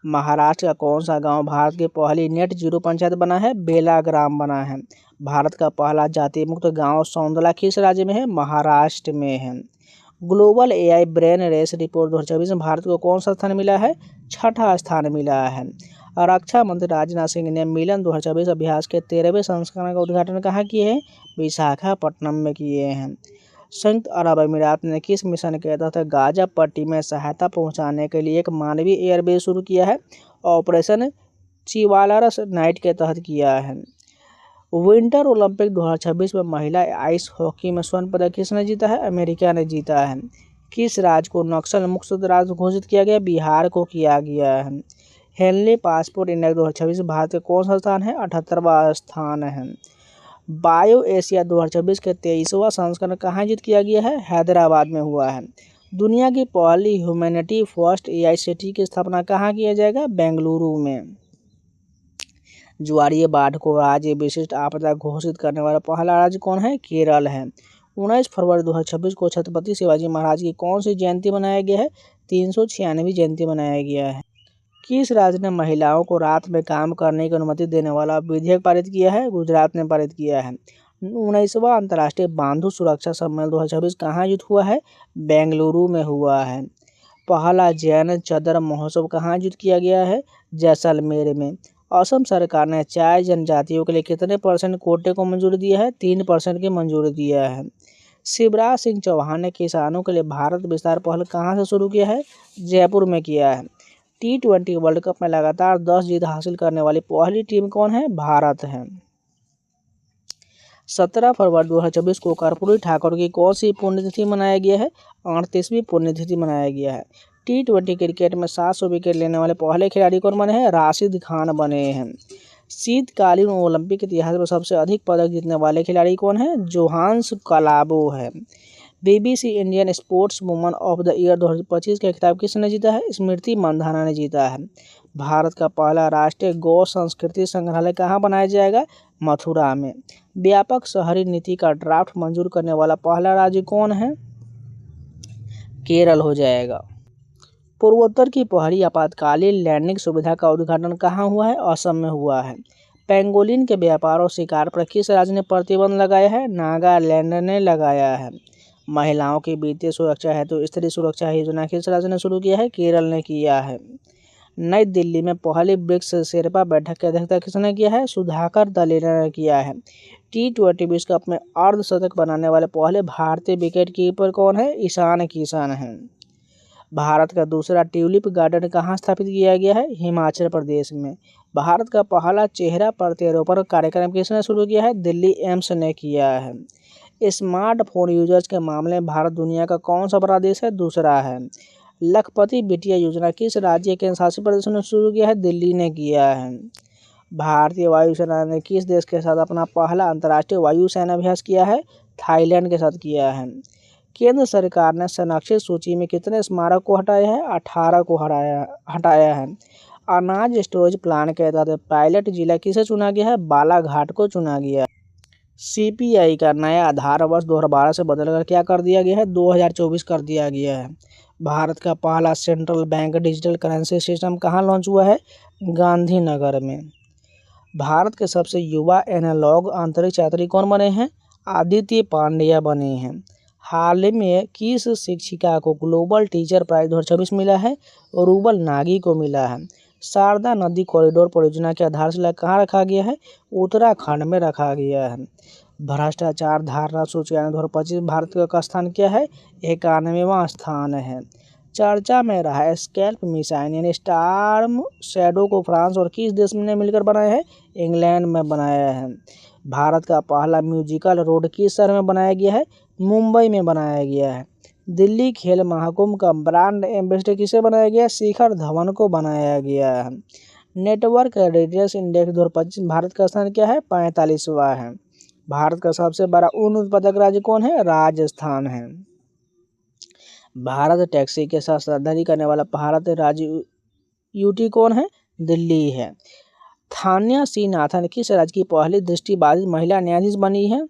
महाराष्ट्र का कौन सा गांव भारत की पहली नेट जीरो पंचायत बना है? बेलाग्राम बना है। भारत का पहला जाति मुक्त गांव सौंदला किस राज्य में है? महाराष्ट्र में है। Global AI brain race report 2024 में भारत को कौन सा स्थान मिला है? छठा स्थान मिला है। रक्षा मंत्री राजनाथ सिंह ने मिलन 2024 अभ्यास के 13वें संस्करण का उद्घाटन कहाँ किए हैं? विशाखापट्टनम में किए हैं। संयुक्त अरब अमीरात ने किस मिशन के तहत गाजा पट्टी में सहायता पहुंचाने के लिए एक मानवीय एयरबेस शुरू किया है? ऑपरेशन चिवालारस नाइट के तहत किया है। विंटर ओलंपिक 2026 में महिला आइस हॉकी में स्वर्ण पदक किसने जीता है? अमेरिका ने जीता है। किस राज्य को नक्सल मुक्त राज्य घोषित किया गया? बिहार को किया गया है। हेनली पासपोर्ट इंडेक्स 2026 भारत का कौन सा स्थान है? 78वां स्थान है। बायो एशिया 2026 के 23वां संस्करण कहाँ आयोजित किया गया है? हैदराबाद में हुआ है। दुनिया की पहली ह्यूमैनिटी फर्स्ट एआई सिटी की स्थापना कहाँ किया जाएगा? बेंगलुरु में। ज्वारीय बाढ़ को राज्य विशिष्ट आपदा घोषित करने वाला पहला राज्य कौन है? केरल है। 19 फरवरी 2026 को छत्रपति शिवाजी महाराज की कौन सी जयंती मनाया गया है? 396वीं जयंती मनाया गया है। किस राज्य ने महिलाओं को रात में काम करने की अनुमति देने वाला विधेयक पारित किया है? गुजरात ने पारित किया है। 19वां अंतर्राष्ट्रीय बांधु सुरक्षा सम्मेलन 2026 कहाँ आयोजित हुआ है? बेंगलुरु में हुआ है। पहला जैन चदर महोत्सव कहाँ आयोजित किया गया है? जैसलमेर में। असम सरकार ने चाय जनजातियों के लिए कितने % कोटे को मंजूरी दिया है? 3% की मंजूरी दिया है। शिवराज सिंह चौहान ने किसानों के लिए भारत विस्तार पहल कहाँ से शुरू किया है? जयपुर में किया है। T20 वर्ल्ड कप में लगातार 10 जीत हासिल करने वाली पहली टीम कौन है? भारत है। 17 फरवरी 2026 को कर्पूरी ठाकुर की कौन सी पुण्यतिथि मनाया गया है? 38वीं पुण्यतिथि मनाया गया है। T20 क्रिकेट में 700 विकेट लेने वाले पहले खिलाड़ी कौन बने हैं? राशिद खान बने हैं। शीतकालीन ओलंपिक इतिहास में सबसे अधिक पदक जीतने वाले खिलाड़ी कौन है? जोहान्स कलाबो है। BBC Indian sports woman of the year 2025 का खिताब किसने जीता है? स्मृति मंधाना ने जीता है। भारत का पहला राष्ट्रीय गौ संस्कृति संग्रहालय कहाँ बनाया जाएगा? मथुरा में। व्यापक शहरी नीति का ड्राफ्ट मंजूर करने वाला पहला राज्य कौन है? केरल हो जाएगा। पूर्वोत्तर की पहली आपातकालीन लैंडिंग सुविधा का उद्घाटन कहाँ हुआ है? असम में हुआ है। पेंगोलिन के व्यापार और शिकार पर किस राज्य ने प्रतिबंध लगाया है? नागालैंड ने लगाया है। महिलाओं की वित्तीय सुरक्षा हेतु स्त्री सुरक्षा योजना किस राज्य ने शुरू किया है? केरल ने किया है। नई दिल्ली में पहली ब्रिक्स शेरपा बैठक की अध्यक्षता किसने किया है? सुधाकर दलेला ने किया है। T20 विश्व कप में अर्धशतक बनाने वाले पहले भारतीय विकेट कीपर कौन है? ईशान किशन है। भारत का दूसरा ट्यूलिप गार्डन कहाँ स्थापित किया गया है? हिमाचल प्रदेश में। भारत का पहला चेहरा प्रत्यारोपण कार्यक्रम किसने शुरू किया है? दिल्ली एम्स ने किया है। स्मार्टफोन यूजर्स के मामले में भारत दुनिया का कौन सा बड़ा देश है? दूसरा है। लखपति बिटिया योजना किस राज्य केंद्र शासित प्रदेश ने शुरू किया है? दिल्ली ने किया है। भारतीय वायुसेना ने किस देश के साथ अपना पहला अंतर्राष्ट्रीय वायुसेना अभ्यास किया है? थाईलैंड के साथ किया है। केंद्र सरकार ने संरक्षित सूची में कितने स्मारक को हटाया है? 18 को हटाया है। अनाज स्टोरेज प्लान के तहत पायलट जिला किसे चुना गया है? बालाघाट को चुना गया। CPI का नया आधार वर्ष 2012 से बदलकर क्या कर दिया गया है? 2024 कर दिया गया है। भारत का पहला central bank digital currency system कहाँ लॉन्च हुआ है? गांधीनगर में। भारत के सबसे युवा एनालॉग अंतरिक्ष यात्री कौन बने हैं? आदित्य पांड्या बने हैं। हाल ही में किस शिक्षिका को ग्लोबल टीचर प्राइज 2026 मिला है? रूबल नागी को मिला है। शारदा नदी कॉरिडोर परियोजना की आधारशिला कहाँ रखा गया है? उत्तराखंड में रखा गया है। भ्रष्टाचार धारणा सूचकांक 2025 भारत का स्थान क्या है? 91वां स्थान है। चर्चा में रहा स्कैल्प मिसाइल यानी स्टॉर्म शैडो को फ्रांस और किस देश ने मिलकर बनाया है? इंग्लैंड में बनाया है। भारत का पहला म्यूजिकल रोड किस शहर में बनाया गया है? मुंबई में बनाया गया है। दिल्ली खेल महाकुंभ का ब्रांड एम्बेसडर किसे बनाया गया? शिखर धवन को बनाया गया है। नेटवर्क रेडियस इंडेक्स 2025 भारत का स्थान क्या है? 45वां है। भारत का सबसे बड़ा ऊन उत्पादक राज्य कौन है? राजस्थान है। भारत टैक्सी के साथ श्रद्धांजलि करने वाला भारत राज्य यूटी कौन है? दिल्ली है। थान्या श्रीनाथन किस राज्य की पहली दृष्टिबाधित महिला न्यायाधीश बनी है?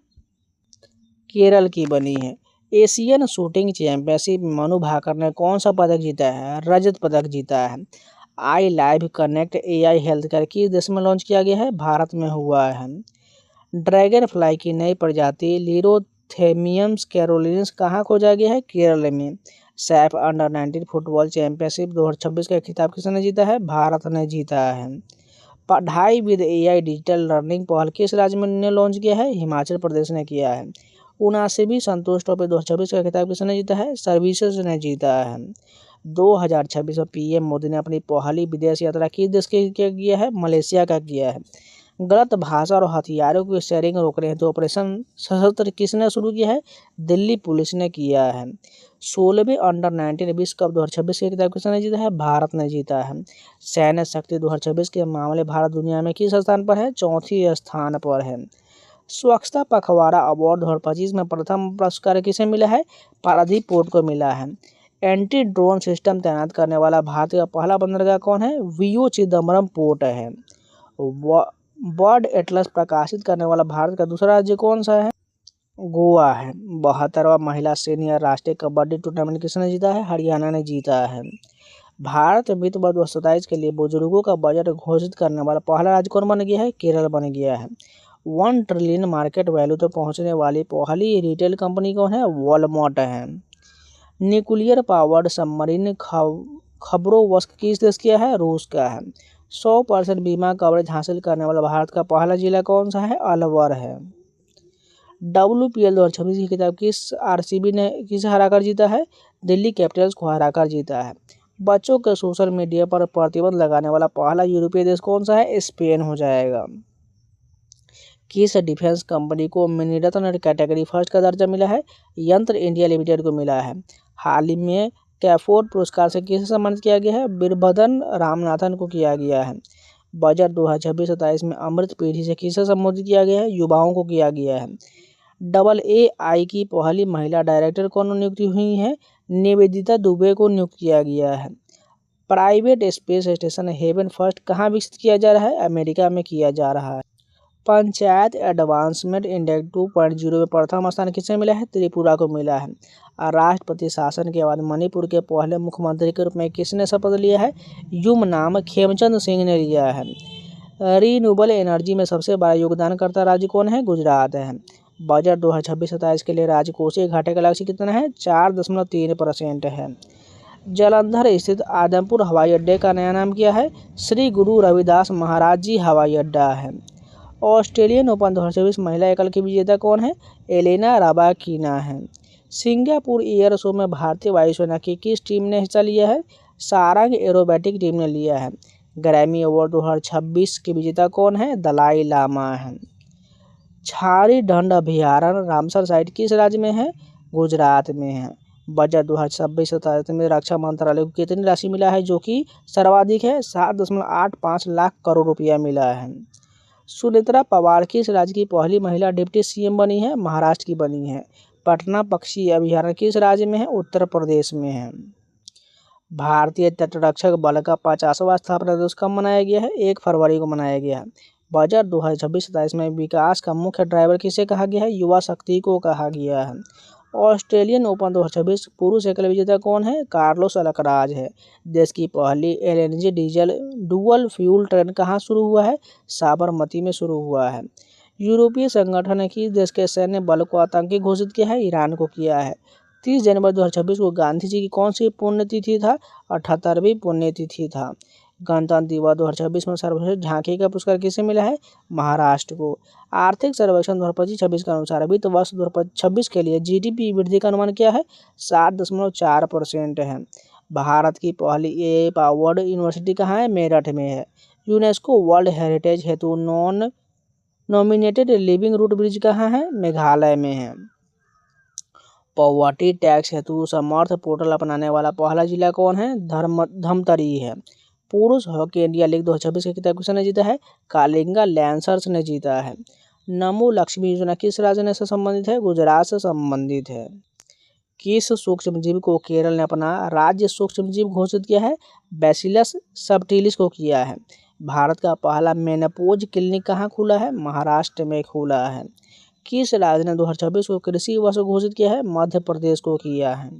केरल की बनी है। एशियन शूटिंग चैंपियनशिप में मनु भाकर ने कौन सा पदक जीता है? रजत पदक जीता है। I live connect AI health care किस देश में लॉन्च किया गया है? भारत में हुआ है। ड्रैगन फ्लाई की नई प्रजाति लीरोथेमियम्स कैरोलिनस कहाँ खोजा गया है? केरल में। सैफ अंडर 19 फुटबॉल चैंपियनशिप 2026 का खिताब किसने जीता है? भारत ने जीता है। पढ़ाई विद AI डिजिटल लर्निंग पहल किस राज्य में ने लॉन्च किया है? हिमाचल प्रदेश ने किया है। 79वीं संतोष ट्रॉफी 2026 का खिताब किसने जीता है? सर्विसेज ने जीता है। 2026 में PM मोदी ने अपनी पहली विदेश यात्रा किस देश के किया है? मलेशिया का किया है। गलत भाषा और हथियारों की शेयरिंग रोकने हेतु ऑपरेशन सशस्त्र किसने शुरू किया है? दिल्ली पुलिस ने किया है। 16वें अंडर 19 विश्व कप 2026 के खिताब किसने जीता है? भारत ने जीता है। सैन्य शक्ति 2026 के मामले भारत दुनिया में किस स्थान पर है? चौथी स्थान पर है। स्वच्छता पखवाड़ा अवार्ड 2025 में प्रथम पुरस्कार किसे मिला है? पारादीप पोर्ट को मिला है। एंटी ड्रोन सिस्टम तैनात करने वाला भारत का पहला बंदरगाह कौन है? VO चिदम्बरम पोर्ट है। बर्ड एटलस प्रकाशित करने वाला भारत का दूसरा राज्य कौन सा है? गोवा है। 72वां महिला सीनियर राष्ट्रीय कबड्डी टूर्नामेंट किसने जीता है? हरियाणा ने जीता है। भारत वित्त वर्ष 2027 के लिए बुजुर्गों का बजट घोषित करने वाला पहला राज्य कौन बन गया है? केरल बन गया है। 1 ट्रिलियन मार्केट वैल्यू तक पहुंचने वाली पहली रिटेल कंपनी कौन है? वॉलमार्ट है। न्यूक्लियर पावर्ड सबमरीन खबरोवस्क किस देश का है? रूस का है। 100% बीमा कवरेज हासिल करने वाला भारत का पहला जिला कौन सा है? अलवर है। WPL 2026 की किताब किस RCB ने किसे हराकर जीता है? दिल्ली कैपिटल्स को हराकर जीता है। बच्चों के सोशल मीडिया पर प्रतिबंध लगाने वाला पहला यूरोपीय देश कौन सा है? स्पेन हो जाएगा। किस डिफेंस कंपनी को मिनीरत्न कैटेगरी फर्स्ट का दर्जा मिला है? यंत्र इंडिया लिमिटेड को मिला है। हाल ही में कैफोर्ड पुरस्कार से किसे सम्मानित किया गया है? वीरभद्र रामनाथन को किया गया है। बजट 2026-27 में अमृत पीढ़ी से किसे संबोधित किया गया है? युवाओं को किया गया है। AI की पहली महिला डायरेक्टर कौन नियुक्ति हुई है? निवेदिता दुबे को नियुक्त किया गया है। Private space station Haven first कहाँ विकसित किया जा रहा है? अमेरिका में किया जा रहा है। पंचायत एडवांसमेंट इंडेक्स 2.0 में प्रथम स्थान किसे मिला है? त्रिपुरा को मिला है। राष्ट्रपति शासन के बाद मणिपुर के पहले मुख्यमंत्री के रूप में किसने शपथ लिया है? युमनाम खेमचंद सिंह ने लिया है। रीन्यूएबल एनर्जी में सबसे बड़ा योगदानकर्ता राज्य कौन है? गुजरात है। बजट 2026-27 के लिए राजकोषीय घाटे का लक्ष्य कितना है? 4.3% है। जालंधर स्थित आदमपुर हवाई अड्डे का नया नाम क्या है? श्री गुरु रविदास महाराज जी हवाई अड्डा है। ऑस्ट्रेलियन ओपन 2024 महिला एकल की विजेता कौन है? एलेना राबाकिना है। सिंगापुर एयर शो में भारतीय वायुसेना की किस टीम ने हिस्सा लिया है? सारंग एरोबैटिक टीम ने लिया है। ग्रैमी अवार्ड 2026 की विजेता कौन है? दलाई लामा है। छारी ढंड अभयारण्य रामसर साइट किस राज्य में है? गुजरात में है। बजट 2026-27 में रक्षा मंत्रालय को कितनी राशि मिला है जो कि सर्वाधिक है? 7.85 लाख करोड़ रुपया मिला है। सुनेत्रा पवार किस राज्य की पहली महिला डिप्टी CM बनी है? महाराष्ट्र की बनी है। पटना पक्षी अभयारण्य किस राज्य में है? उत्तर प्रदेश में है। भारतीय तटरक्षक बल का 50वां स्थापना दिवस कब मनाया गया है? 1 फरवरी को मनाया गया है। बजट 2026-27 में विकास का मुख्य ड्राइवर किसे कहा गया है? युवा शक्ति को कहा गया है। ऑस्ट्रेलियन ओपन 2026 पुरुष एकल विजेता कौन है? कार्लोस अल्कराज है। देश की पहली LNG diesel dual fuel train कहाँ शुरू हुआ है? साबरमती में शुरू हुआ है। यूरोपीय संगठन ने किस देश के सैन्य बल को आतंकी घोषित किया है? ईरान को किया है। 30 जनवरी 2026 को गांधी जी की कौन सी पुण्यतिथि था? 78वीं पुण्यतिथि था। गणतंत्र दिवस 2026 में सर्वश्रेष्ठ झांकी का पुरस्कार किसे मिला है? महाराष्ट्र को। आर्थिक सर्वेक्षण 2025-26 के अनुसार वित्त वर्ष 2026 के लिए GDP वृद्धि का अनुमान क्या है? 7.4% है। भारत की पहली AI पावर्ड यूनिवर्सिटी कहाँ है? मेरठ में है। यूनेस्को वर्ल्ड हेरिटेज हेतु नॉमिनेटेड लिविंग रूट ब्रिज कहाँ है? मेघालय में है। पॉवर्टी टैक्स हेतु समर्थ पोर्टल अपनाने वाला पहला जिला कौन है? धमतरी है। पुरुष हॉकी इंडिया लीग 2026 के खिताब किसने जीता है? कालिंगा लैंसर्स ने जीता है। नमो लक्ष्मी योजना किस राज्य से संबंधित है? गुजरात से संबंधित है। किस सूक्ष्मजीव को केरल ने अपना राज्य सूक्ष्मजीव घोषित किया है? बैसिलस सबटिलिस को किया है। भारत का पहला मेनोपॉज क्लिनिक कहाँ खुला है? महाराष्ट्र में खुला है। किस राज्य ने 2026 को कृषि वर्ष घोषित किया है? मध्य प्रदेश को किया है।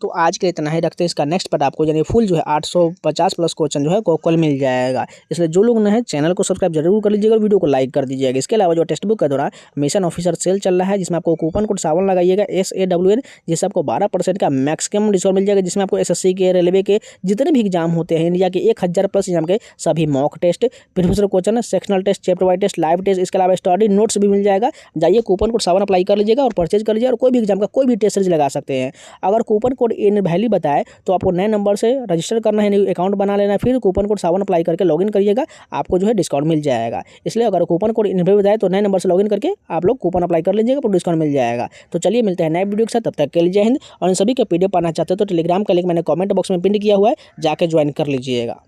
तो आज के लिए इतना ही रखते हैं। इसका नेक्स्ट पार्ट आपको यानी फुल जो है 850 प्लस क्वेश्चन जो है कल मिल जाएगा। इसलिए जो लोग नए चैनल को सब्सक्राइब जरूर कर लीजिएगा, वीडियो को लाइक कर दीजिएगा। इसके अलावा जो टेक्स्ट बुक का दौरान मिशन ऑफिसर सेल चल रहा है, जिसमें आपको कूपन कोड 7 लगाइएगा SAWN, जिससे आपको 12% का मैक्सिमम डिस्काउंट मिल जाएगा, जिसमें आपको SSC के, रेलवे के जितने भी एग्जाम होते हैं इंडिया के 1000 प्लस एग्जाम के सभी mock test, professor question, sectional test, chapter wise test, live test, इसके अलावा स्टडी नोट्स भी मिल जाएगा। जाइए कूपन कोड 7 अप्लाई कर लीजिएगा और परचेज कर लीजिएगा और कोई भी एग्जाम का कोई भी टेस्ट सीरीज लगा सकते हैं। अगर कूपन कोड इनवैलिड बताए तो आपको नए नंबर से रजिस्टर करना है, न्यू अकाउंट बना लेना है, फिर कूपन कोड 7 अप्लाई करके लॉगिन करिएगा, आपको जो है डिस्काउंट मिल जाएगा। इसलिए अगर कूपन कोड इनवैलिड बताए तो नए नंबर से लॉगिन करके आप लोग कूपन अप्लाई कर लीजिएगा, आपको डिस्काउंट मिल जाएगा। तो चलिए मिलते हैं नए वीडियो के साथ, तब तक के लिए जय हिंद। और इन सभी के PDF पाना चाहते हो तो टेलीग्राम का लिंक मैंने कमेंट बॉक्स में पिन किया हुआ है, जाके ज्वाइन कर लीजिएगा।